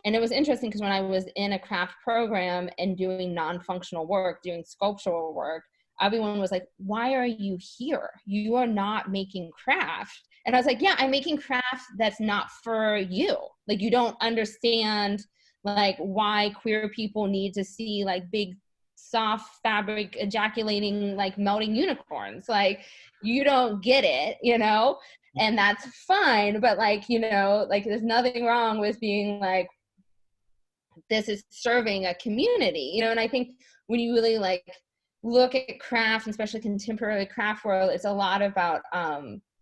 And it was interesting because when I was in a craft program and doing non-functional work, doing sculptural work, everyone was like, why are you here? You are not making craft. And I was like, yeah, I'm making craft that's not for you. Like, you don't understand like why queer people need to see like big soft fabric ejaculating like melting unicorns. Like, you don't get it, you know. And that's fine, but like, you know, like there's nothing wrong with being like, this is serving a community, you know. And I think when you really like look at craft, especially contemporary craft world, it's a lot about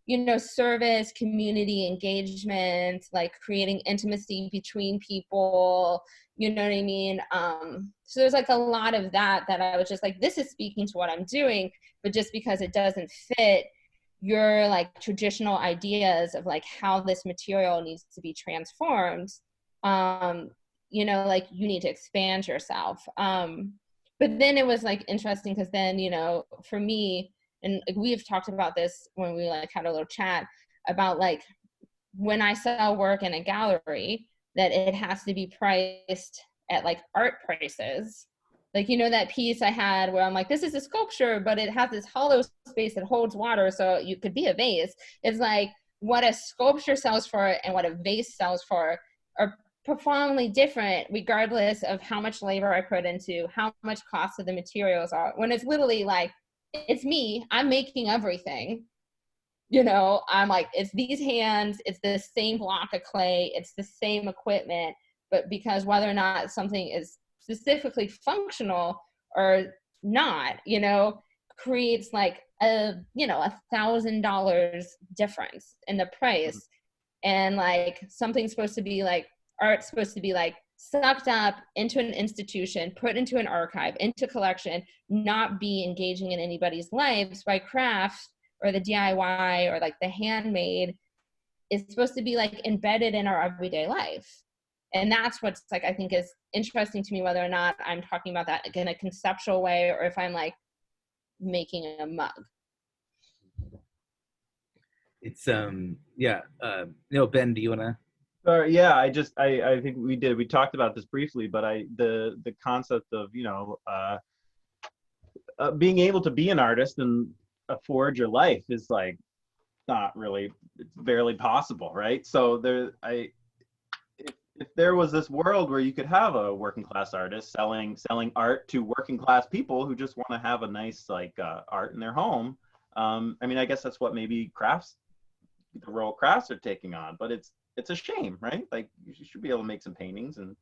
you know, service, community engagement, like creating intimacy between people, you know what I mean? So there's like a lot of that I was just like, this is speaking to what I'm doing, but just because it doesn't fit your like traditional ideas of like how this material needs to be transformed, you know, like you need to expand yourself. But then it was like interesting because then, you know, for me, and like, we've talked about this when we like had a little chat about like, when I sell work in a gallery, that it has to be priced at like art prices. Like, you know, that piece I had where I'm like, this is a sculpture, but it has this hollow space that holds water, so you could be a vase. It's like, what a sculpture sells for and what a vase sells for are profoundly different, regardless of how much labor I put into, how much cost of the materials are. When it's literally like, it's me, I'm making everything. You know, I'm like, it's these hands, it's the same block of clay, it's the same equipment, but because whether or not something is specifically functional or not, you know, creates like a, you know, $1,000 difference in the price. And like, something's supposed to be like, art's supposed to be like sucked up into an institution, put into an archive, into collection, not be engaging in anybody's lives. By craft or the DIY or like the handmade is supposed to be like embedded in our everyday life. And that's what's like, I think is interesting to me, whether or not I'm talking about that in a conceptual way or if I'm like making a mug. It's yeah, no, Ben, do you want to? Yeah, I think we talked about this briefly, but the concept of, you know, being able to be an artist and afford your life is like not really, it's barely possible, right? So if there was this world where you could have a working class artist selling art to working class people who just want to have a nice like art in their home, I mean, I guess that's what maybe the role crafts are taking on, but it's a shame, right? Like, you should be able to make some paintings and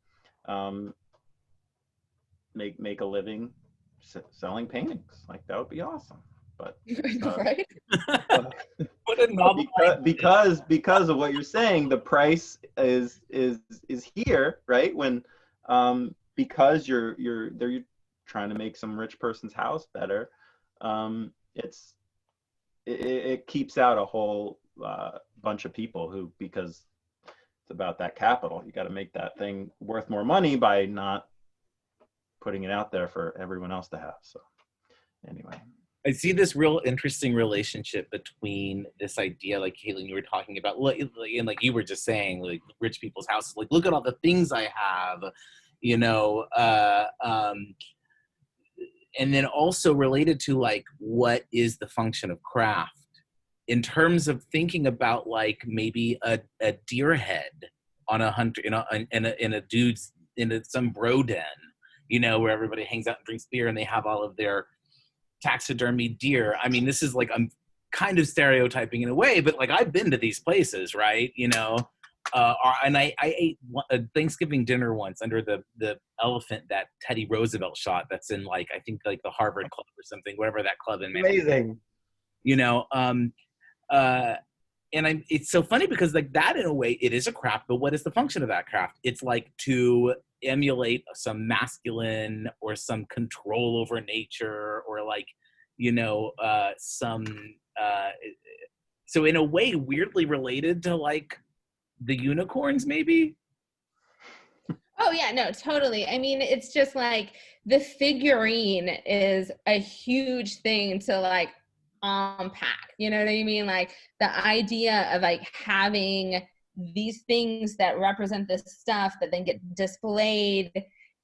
make a living selling paintings. Like that would be awesome. But Right? What a novel because of what you're saying, the price is here, right? When because you're trying to make some rich person's house better, it keeps out a whole bunch of people who, because it's about that capital, you got to make that thing worth more money by not putting it out there for everyone else to have. So anyway, I see this real interesting relationship between this idea, like Caitlin, you were talking about, and like you were just saying, like rich people's houses, like look at all the things I have, you know, and then also related to like what is the function of craft in terms of thinking about like maybe a deer head on a hunter in a dude's some bro den, you know, where everybody hangs out and drinks beer and they have all of their taxidermy deer. I mean, this is like, I'm kind of stereotyping in a way, but like I've been to these places, right? You know, and I ate a Thanksgiving dinner once under the elephant that Teddy Roosevelt shot. That's in like, I think like the Harvard Club or something, whatever that club in Manhattan. amazing. You know, and it's so funny because like that in a way it is a craft, but what is the function of that craft? It's like to emulate some masculine or some control over nature or like, you know, some so in a way weirdly related to like the unicorns maybe. Oh yeah, no, totally. I mean, it's just like the figurine is a huge thing to like unpack, you know what I mean? Like the idea of like having these things that represent this stuff that then get displayed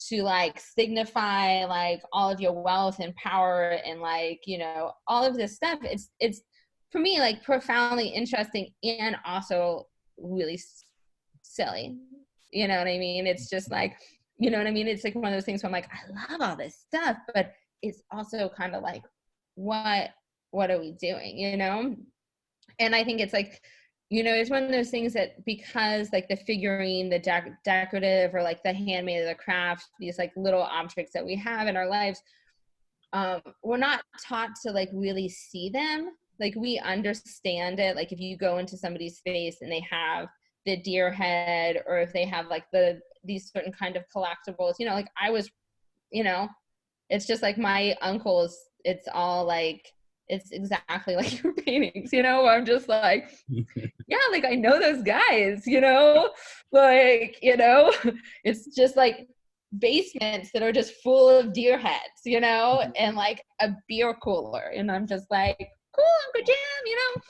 to like signify like all of your wealth and power and like, you know, all of this stuff. It's for me like profoundly interesting and also really silly. You know what I mean? It's just like, you know what I mean? It's like one of those things where I'm like, I love all this stuff, but it's also kind of like, what are we doing, you know? And I think it's like, you know, it's one of those things that because like the figurine, the decorative or like the handmade or the craft, these like little objects that we have in our lives, we're not taught to like really see them. Like we understand it. Like if you go into somebody's space and they have the deer head, or if they have like these certain kind of collectibles, you know, like I was, you know, it's just like my uncle's, it's all like, it's exactly like your paintings, you know, I'm just like, yeah, like I know those guys, you know, like, you know, it's just like basements that are just full of deer heads, you know, and like a beer cooler. And I'm just like, cool, Uncle Jim, you know?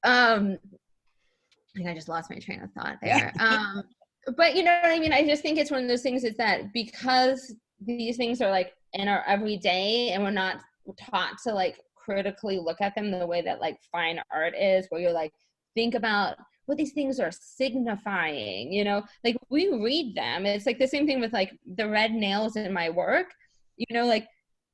I think I just lost my train of thought there. But you know what I mean? I just think it's one of those things is that because these things are like in our everyday and we're not taught to like critically look at them the way that like fine art is, where you're like, think about what these things are signifying, you know, like we read them. It's like the same thing with like the red nails in my work, you know, like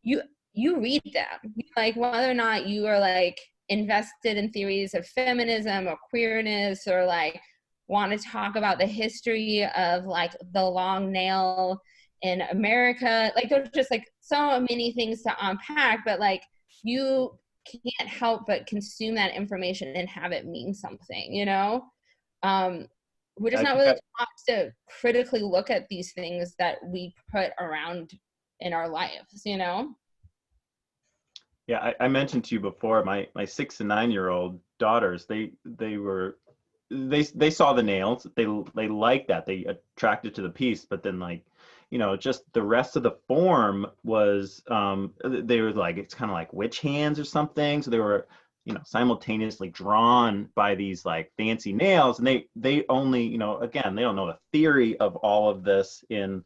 you read them, like whether or not you are like invested in theories of feminism or queerness or like want to talk about the history of like the long nail in America. Like there's just like so many things to unpack, but like you can't help but consume that information and have it mean something, you know? We're just not really taught to critically look at these things that we put around in our lives, you know? Yeah, I mentioned to you before, my 6 and 9-year-old daughters, they saw the nails, they liked that, they attracted to the piece, but then like, you know, just the rest of the form was, they were like, it's kind of like witch hands or something. So they were, you know, simultaneously drawn by these like fancy nails, and they only, you know, again, they don't know the theory of all of this in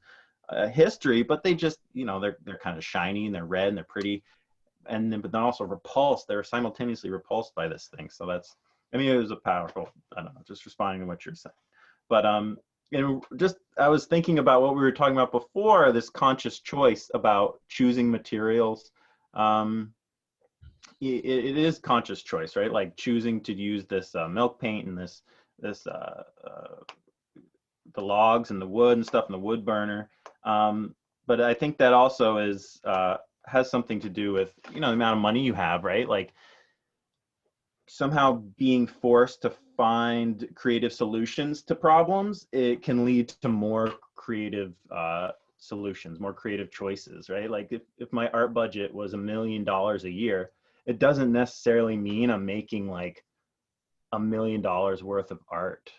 history, but they just, you know, they're kind of shiny and they're red and they're pretty. And then, but then also repulsed. They're simultaneously repulsed by this thing. So that's, I mean, it was a powerful, I don't know, just responding to what you're saying. But, you know, just, I was thinking about what we were talking about before, this conscious choice about choosing materials. It is conscious choice, right? Like choosing to use this milk paint and the logs and the wood and stuff and the wood burner. but I think that also is has something to do with, you know, the amount of money you have, right? Like somehow being forced to find creative solutions to problems, it can lead to more creative solutions, more creative choices, right? Like if my art budget was $1 million a year, it doesn't necessarily mean I'm making like $1 million worth of art.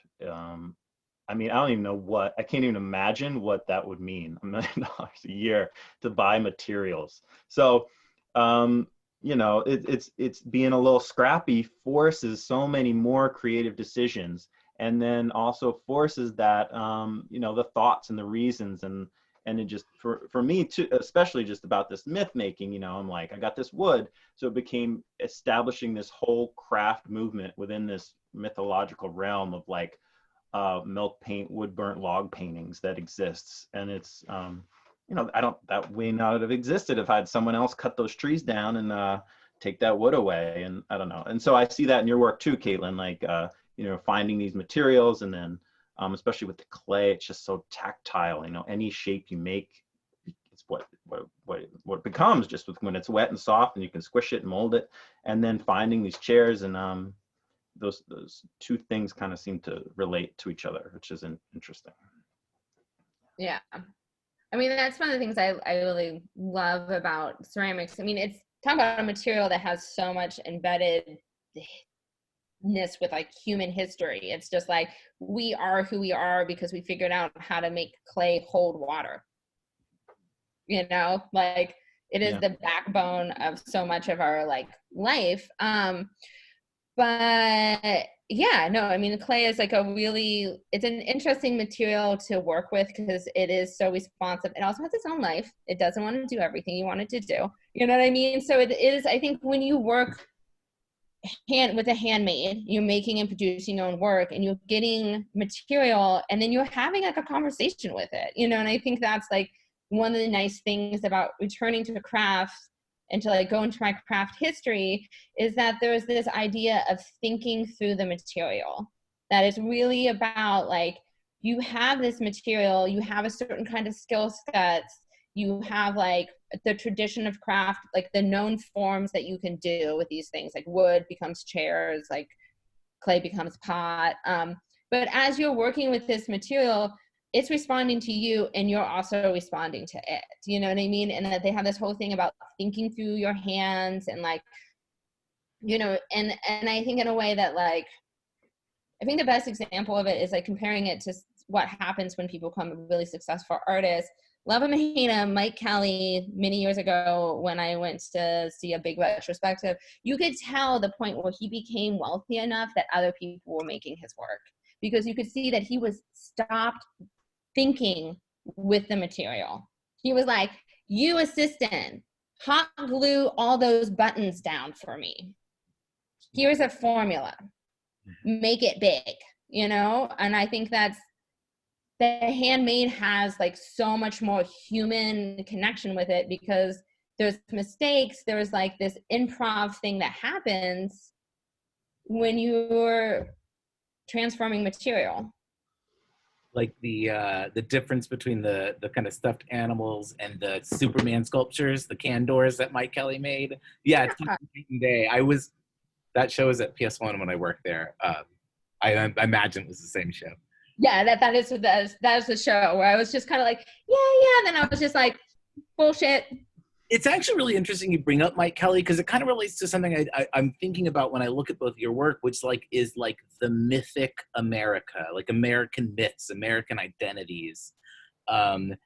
I mean, I don't even know what, I can't even imagine what that would mean, $1 million a year to buy materials. So, you know, it's being a little scrappy forces so many more creative decisions, and then also forces that, you know, the thoughts and the reasons, and it just, for me too, especially just about this myth making, you know, I'm like, I got this wood. So it became establishing this whole craft movement within this mythological realm of like, milk paint, wood burnt log paintings that exists. And it's, you know, that may not have existed if I had someone else cut those trees down and take that wood away. And I don't know. And so I see that in your work too, Caitlin, like, you know, finding these materials, and then especially with the clay, it's just so tactile, you know, any shape you make, it's what it becomes just when it's wet and soft, and you can squish it and mold it. And then finding these chairs, and those two things kind of seem to relate to each other, which is interesting. Yeah. I mean, that's one of the things I really love about ceramics. I mean, it's talking about a material that has so much embeddedness with like human history. It's just like, we are who we are because we figured out how to make clay hold water. You know, like it is the backbone of so much of our like life. But yeah, no, I mean, clay is like it's an interesting material to work with because it is so responsive. It also has its own life. It doesn't want to do everything you want it to do. You know what I mean? So it is, I think when you work with a handmade, you're making and producing your own work, and you're getting material, and then you're having like a conversation with it, you know? And I think that's like one of the nice things about returning to the craft and to like go into my craft history, is that there's this idea of thinking through the material that is really about like, you have this material, you have a certain kind of skill sets, you have like the tradition of craft, like the known forms that you can do with these things, like wood becomes chairs, like clay becomes pot. But as you're working with this material, it's responding to you, and you're also responding to it. You know what I mean? And that they have this whole thing about thinking through your hands, and like, you know, and I think in a way that like, I think the best example of it is like comparing it to what happens when people become really successful artists. Love and Mahina, Mike Kelly, many years ago when I went to see a big retrospective, you could tell the point where he became wealthy enough that other people were making his work, because you could see that he was stopped thinking with the material. He was like, you assistant, hot glue all those buttons down for me. Here's a formula, make it big, you know? And I think that's, the handmade has like so much more human connection with it, because there's mistakes, there's like this improv thing that happens when you're transforming material. Like the difference between the kind of stuffed animals and the Superman sculptures, the can doors that Mike Kelly made. Yeah, it's night and day. That show was at PS1 when I worked there. I imagine it was the same show. Yeah, that is the show where I was just kind of like, yeah. Then I was just like, bullshit. It's actually really interesting you bring up Mike Kelly, because it kind of relates to something I'm thinking about when I look at both your work, which like is like the mythic America, like American myths, American identities. And,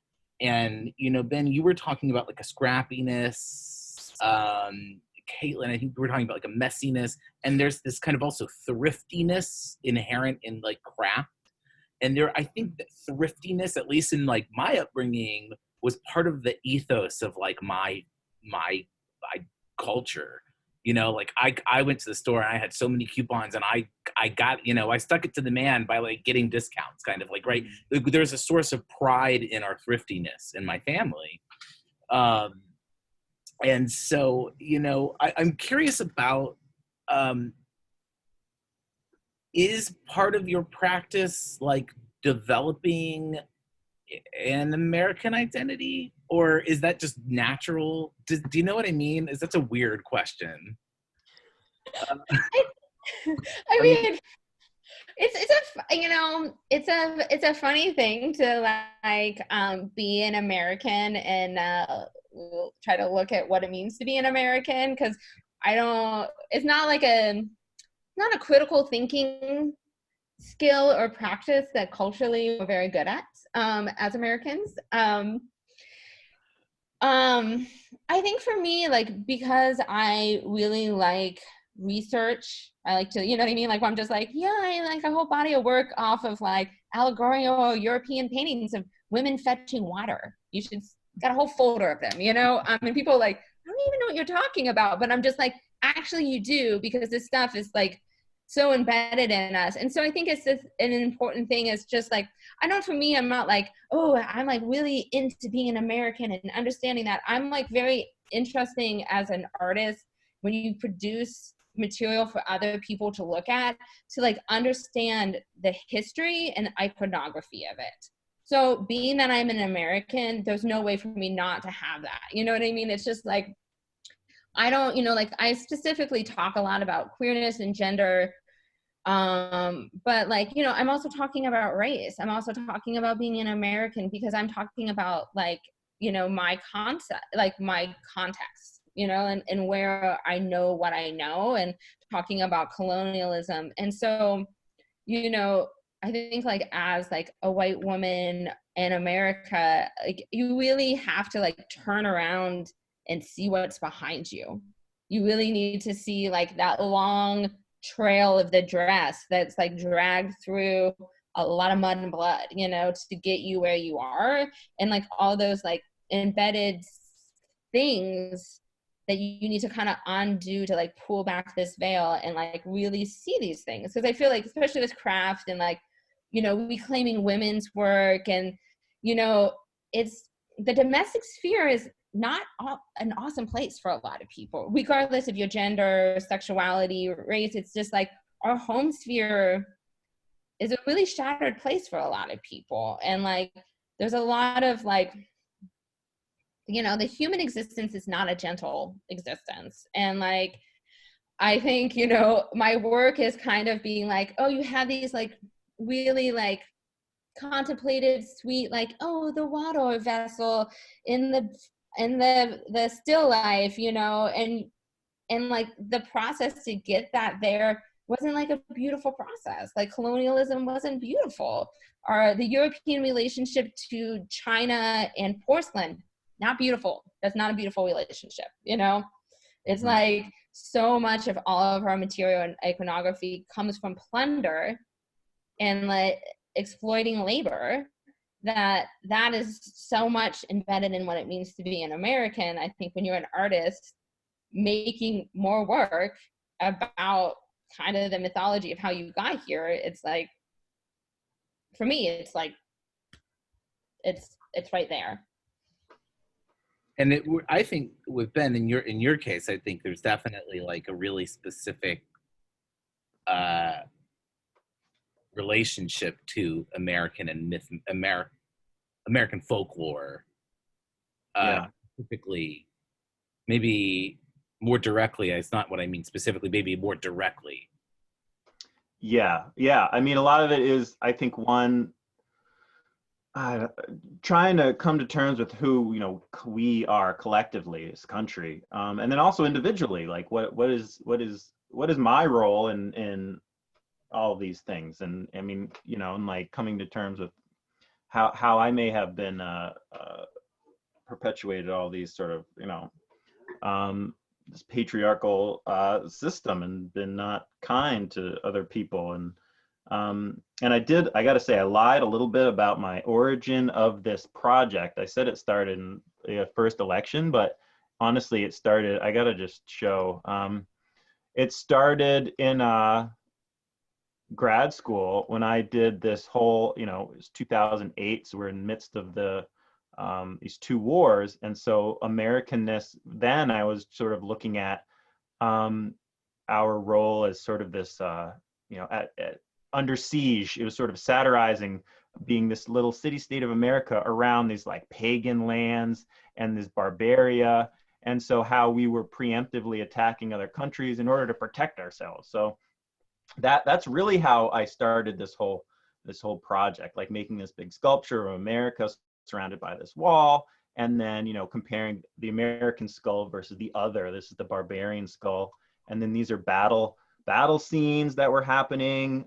you know, Ben, you were talking about like a scrappiness. Caitlin, I think we were talking about like a messiness. And there's this kind of also thriftiness inherent in like craft. And I think that thriftiness, at least in like my upbringing, was part of the ethos of like my culture. You know, like I went to the store and I had so many coupons, and I got, you know, I stuck it to the man by like getting discounts, kind of like, right. There's a source of pride in our thriftiness in my family. And so, you know, I'm curious about, is part of your practice like developing an American identity? or is that just natural? Do you know what I mean? That's a weird question. I mean, it's a funny thing to like be an American and try to look at what it means to be an American, because it's not like not a critical thinking skill or practice that culturally we're very good at as Americans. I think for me, like, because I really like research, I like to, you know what I mean? Like, I'm just like, yeah, I like a whole body of work off of like allegorical European paintings of women fetching water. You should got a whole folder of them, you know? And people are like, I don't even know what you're talking about. But I'm just like, actually you do, because this stuff is like so embedded in us. And so I think it's just an important thing is just like, I know for me, I'm not like, oh, I'm like really into being an American and understanding that. I'm like very interesting as an artist when you produce material for other people to look at, to like understand the history and iconography of it. So being that I'm an American, there's no way for me not to have that. You know what I mean? It's just like, I don't, like I specifically talk a lot about queerness and gender. But like, I'm also talking about race. I'm also talking about being an American, because I'm talking about like, my concept, like my context, and where I know what I know, and talking about colonialism. And so, I think like as like a white woman in America, like you really have to like turn around and see what's behind you. You really need to see like that long trail of the dress that's like dragged through a lot of mud and blood, to get you where you are, and like all those like embedded things that you need to kind of undo to like pull back this veil and like really see these things. Because I feel like, especially with craft and like, reclaiming women's work, and it's the domestic sphere is not an awesome place for a lot of people, regardless of your gender, sexuality, race. It's just like our home sphere is a really shattered place for a lot of people. And like, there's a lot of like, the human existence is not a gentle existence. And like, I think, my work is kind of being like, oh, you have these like really like contemplated, sweet, like, oh, the water vessel in the still life, and like the process to get that there wasn't like a beautiful process. Like colonialism wasn't beautiful, or the European relationship to China and porcelain, not beautiful. That's not a beautiful relationship, It's like so much of all of our material and iconography comes from plunder and like exploiting labor, that is so much embedded in what it means to be an American. I think when you're an artist making more work about kind of the mythology of how you got here, it's like, for me, it's like, it's right there. And I think with Ben, in your case, I think there's definitely like a really specific relationship to American and American folklore. Typically, maybe more directly. It's not what I mean specifically. Maybe more directly. Yeah. I mean, a lot of it is, I think, one, trying to come to terms with who we are collectively as a country, and then also individually, like what is my role in all of these things. And I mean, and like coming to terms with how I may have been perpetuated all these sort of this patriarchal system, and been not kind to other people. And I gotta say, I lied a little bit about my origin of this project. I said it started in the first election, but honestly, it started, I gotta just show, it started in grad school when I did this whole, it was 2008, so we're in the midst of these two wars. And so Americanness, then I was sort of looking at our role as sort of this, at under siege. It was sort of satirizing being this little city-state of America around these like pagan lands and this barbaria. And so how we were preemptively attacking other countries in order to protect ourselves. So that's really how I started this whole project, like making this big sculpture of America surrounded by this wall, and then, you know, comparing the American skull versus the other. This is the barbarian skull, and then these are battle scenes that were happening,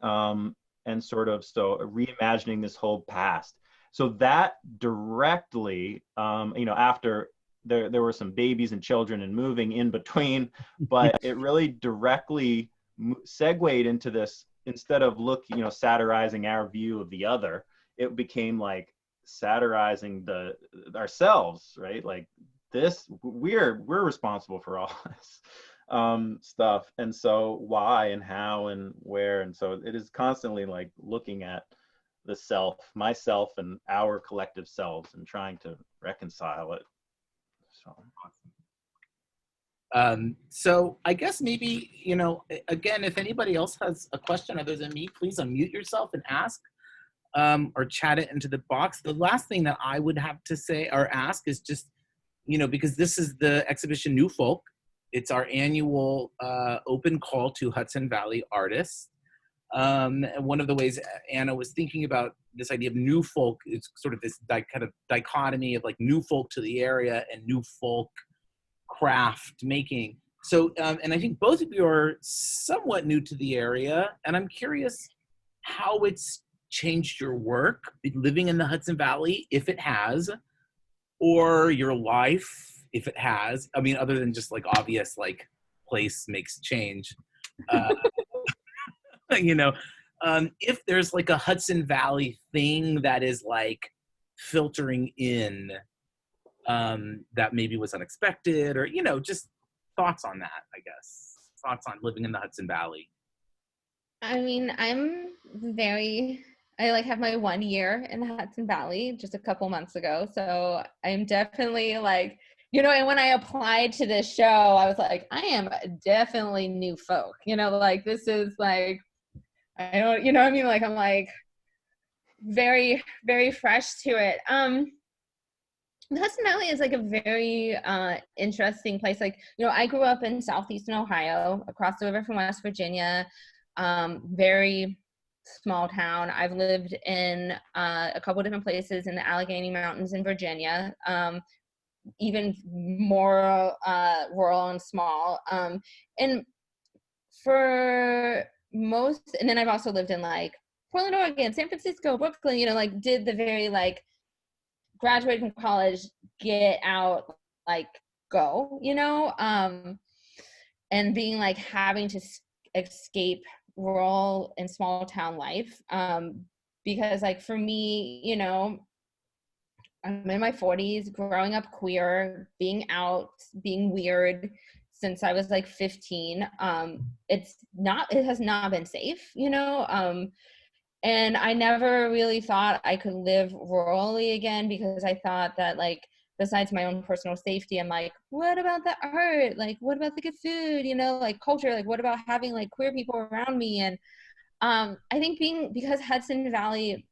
and sort of so reimagining this whole past. So that directly, you know, after there were some babies and children and moving in between, but it really directly segued into this. Instead of satirizing our view of the other, it became like satirizing ourselves, right? Like this, we're responsible for all this stuff. And so why and how and where, and so it is constantly like looking at the self, myself, and our collective selves, and trying to reconcile it. So so I guess maybe, you know, again, if anybody else has a question other than me, please unmute yourself and ask, or chat it into the box. The last thing that I would have to say or ask is just, you know, because this is the exhibition New Folk, it's our annual open call to Hudson Valley Artists. And one of the ways Anna was thinking about this idea of new folk is sort of this kind of dichotomy of like new folk to the area and new folk craft making. So, and I think both of you are somewhat new to the area, and I'm curious how it's changed your work, living in the Hudson Valley, if it has, or your life, if it has. I mean, other than just like obvious, like place makes change. You know, if there's like a Hudson Valley thing that is like filtering in, that maybe was unexpected, or, you know, just thoughts on that, I guess. Thoughts on living in the Hudson Valley. I mean, I like have my 1 year in the Hudson Valley just a couple months ago. So I'm definitely like, you know, and when I applied to this show, I was like, I am definitely new folk, you know, like this is like, I don't, you know what I mean? Like, I'm like very, very fresh to it. The Hudson Valley is like a very interesting place. Like, you know, I grew up in southeastern Ohio, across the river from West Virginia, very small town. I've lived in a couple different places in the Allegheny Mountains in Virginia, even more rural and small. And for most, and then I've also lived in like Portland, Oregon, San Francisco, Brooklyn, you know, like did the very like graduate from college, get out, like go, you know, and being like having to escape rural and small town life, because like for me, you know, I'm in my 40s, growing up queer, being out, being weird since I was like 15. It has not been safe, you know, and I never really thought I could live rurally again, because I thought that, like, besides my own personal safety, I'm like, what about the art? Like, what about the good food? You know, like culture? Like, what about having like queer people around me? And I think because Hudson Valley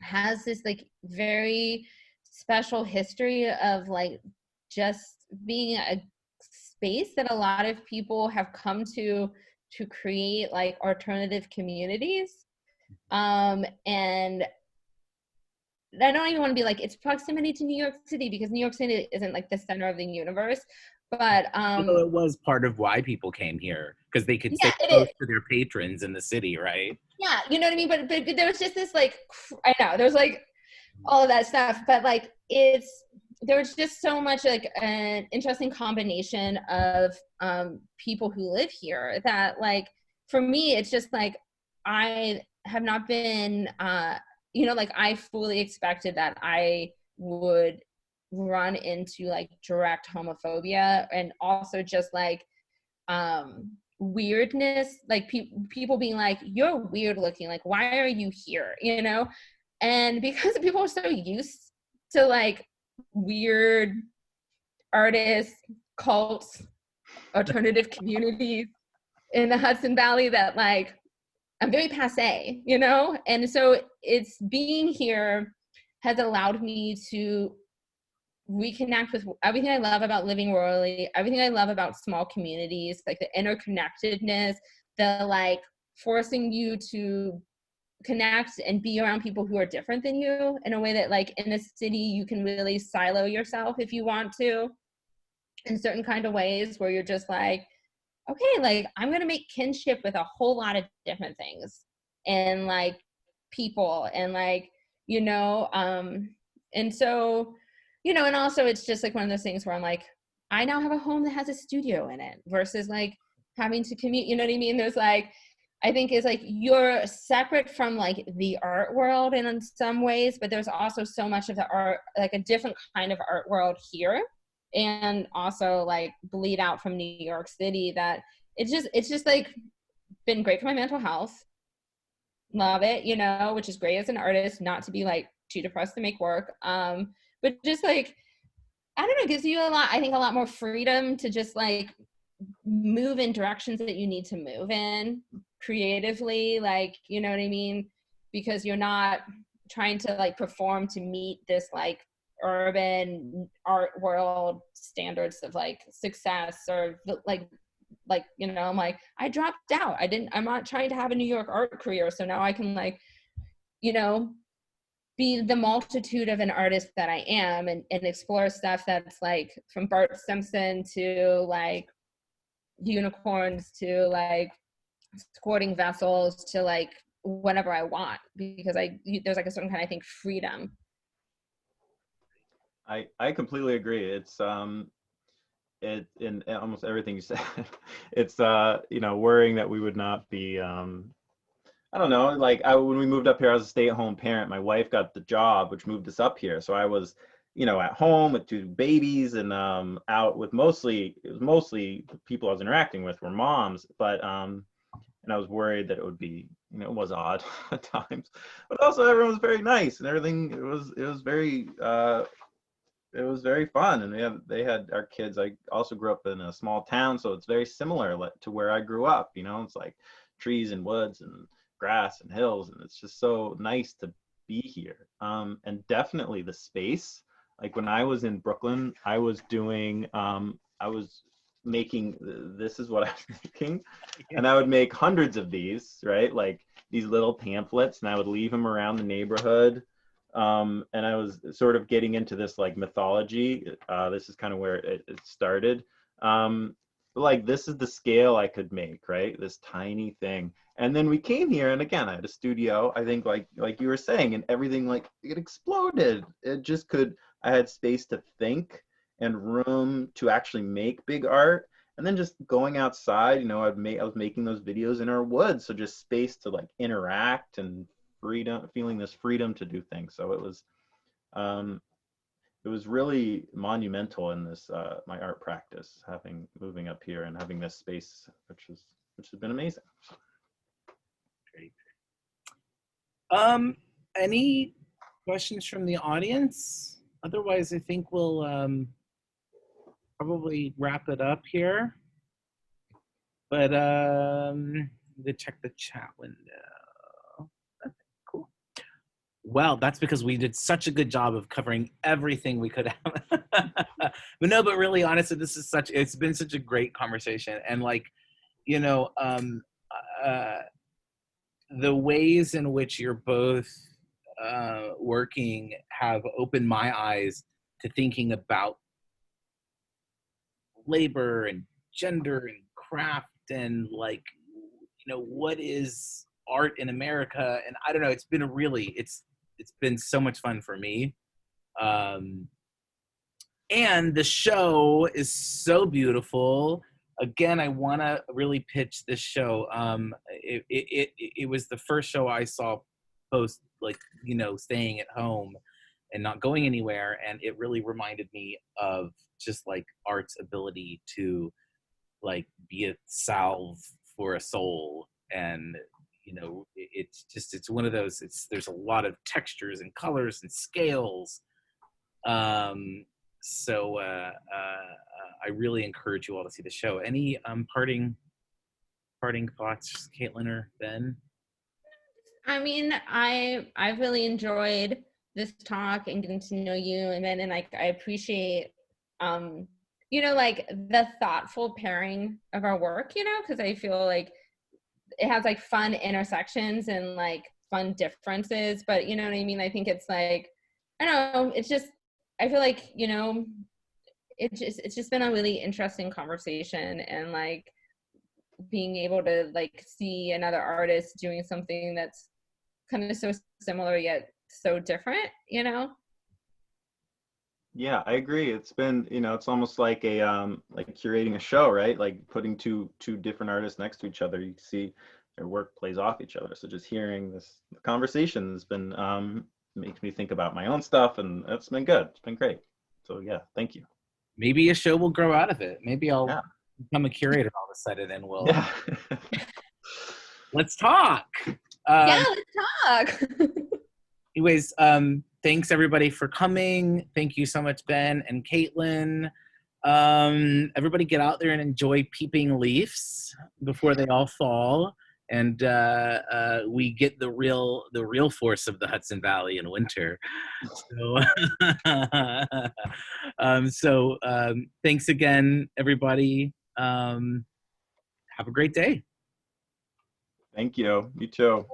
has this like very special history of like just being a space that a lot of people have come to create like alternative communities. And I don't even want to be like, it's proximity to New York City, because New York City isn't like the center of the universe. But although it was part of why people came here, because they could stay yeah, close to their patrons in the city, right? Yeah, you know what I mean? But there was just this like, I know, there's like all of that stuff, but like there was just so much like an interesting combination of people who live here that like, for me, it's just like, I have not been, you know, like I fully expected that I would run into like direct homophobia, and also just like weirdness, like people being like, you're weird looking, like why are you here, you know? And because people are so used to like weird artists, cults, alternative communities in the Hudson Valley, that like I'm very passe, you know? And so it's being here has allowed me to reconnect with everything I love about living rurally, everything I love about small communities, like the interconnectedness, the like forcing you to connect and be around people who are different than you in a way that like in a city you can really silo yourself if you want to in certain kind of ways where you're just like, okay, like I'm going to make kinship with a whole lot of different things and like people and like, you know, and so, you know, and also it's just like one of those things where I'm like, I now have a home that has a studio in it versus like having to commute, you know what I mean? There's like, I think it's like you're separate from like the art world in some ways, but there's also so much of the art, like a different kind of art world here, and also like bleed out from New York City that it's just like been great for my mental health. Love it, you know, which is great as an artist, not to be like too depressed to make work. But just like, I don't know, it gives you a lot, I think a lot more freedom to just like move in directions that you need to move in creatively, like, you know what I mean? Because you're not trying to like perform to meet this like urban art world standards of like success or like, you know, I'm like, I dropped out. I'm not trying to have a New York art career. So now I can like, you know, be the multitude of an artist that I am and explore stuff that's like from Bart Simpson to like unicorns to like squatting vessels to like whatever I want, because there's like a certain kind of, I think, freedom. I completely agree. It's it in almost everything you said. It's you know, worrying that we would not be I don't know, like when we moved up here, I was a stay-at-home parent. My wife got the job, which moved us up here. So I was, you know, at home with two babies and out with mostly the people I was interacting with were moms, but and I was worried that it would be, you know, it was odd at times, but also everyone was very nice and everything. It was very fun, and they had our kids. I also grew up in a small town, so it's very similar to where I grew up. You know, it's like trees and woods and grass and hills, and it's just so nice to be here. And definitely the space. Like when I was in Brooklyn, I was doing, I was making. This is what I was making, and I would make hundreds of these, right? Like these little pamphlets, and I would leave them around the neighborhood. And I was sort of getting into this like mythology. This is kind of where it started. Like this is the scale I could make, right? This tiny thing. And then we came here, and again, I had a studio. I think like you were saying, and everything like it exploded. It just could. I had space to think and room to actually make big art. And then just going outside, you know, I was making those videos in our woods, so just space to like interact and freedom, feeling this freedom to do things. So um, it was really monumental in this my art practice, moving up here and having this space, which has been amazing. Great. Any questions from the audience? Otherwise, I think we'll probably wrap it up here. But to check the chat window. Well, that's because we did such a good job of covering everything we could have. But no, but really, honestly, it's been such a great conversation. And like, you know, the ways in which you're both working have opened my eyes to thinking about labor and gender and craft and like, you know, what is art in America? And I don't know, it's been so much fun for me. And the show is so beautiful. Again, I want to really pitch this show. It was the first show I saw post, like, you know, staying at home and not going anywhere. And it really reminded me of just like art's ability to like be a salve for a soul. And you know, it's one of those, there's a lot of textures and colors and scales. So I really encourage you all to see the show. Any parting thoughts, Caitlin or Ben? I mean, I've really enjoyed this talk and getting to know you, and then like I appreciate like the thoughtful pairing of our work, because I feel like it has like fun intersections and like fun differences, but you know what I mean? I think it's like, I don't know, it's just, I feel like, it's just been a really interesting conversation, and like being able to like see another artist doing something that's kind of so similar yet so different. Yeah, I agree. It's been, it's almost like a like curating a show, right? Like putting two different artists next to each other. You see their work plays off each other. So just hearing this conversation has been makes me think about my own stuff, and it's been good. It's been great. So yeah, thank you. Maybe a show will grow out of it. Maybe I'll Yeah. become a curator all of a sudden, and we'll Yeah. let's talk. Yeah, let's talk. Anyways, thanks everybody for coming. Thank you so much, Ben and Caitlin. Everybody get out there and enjoy peeping leaves before they all fall, and we get the real force of the Hudson Valley in winter. So, thanks again, everybody. Have a great day. Thank you. You too.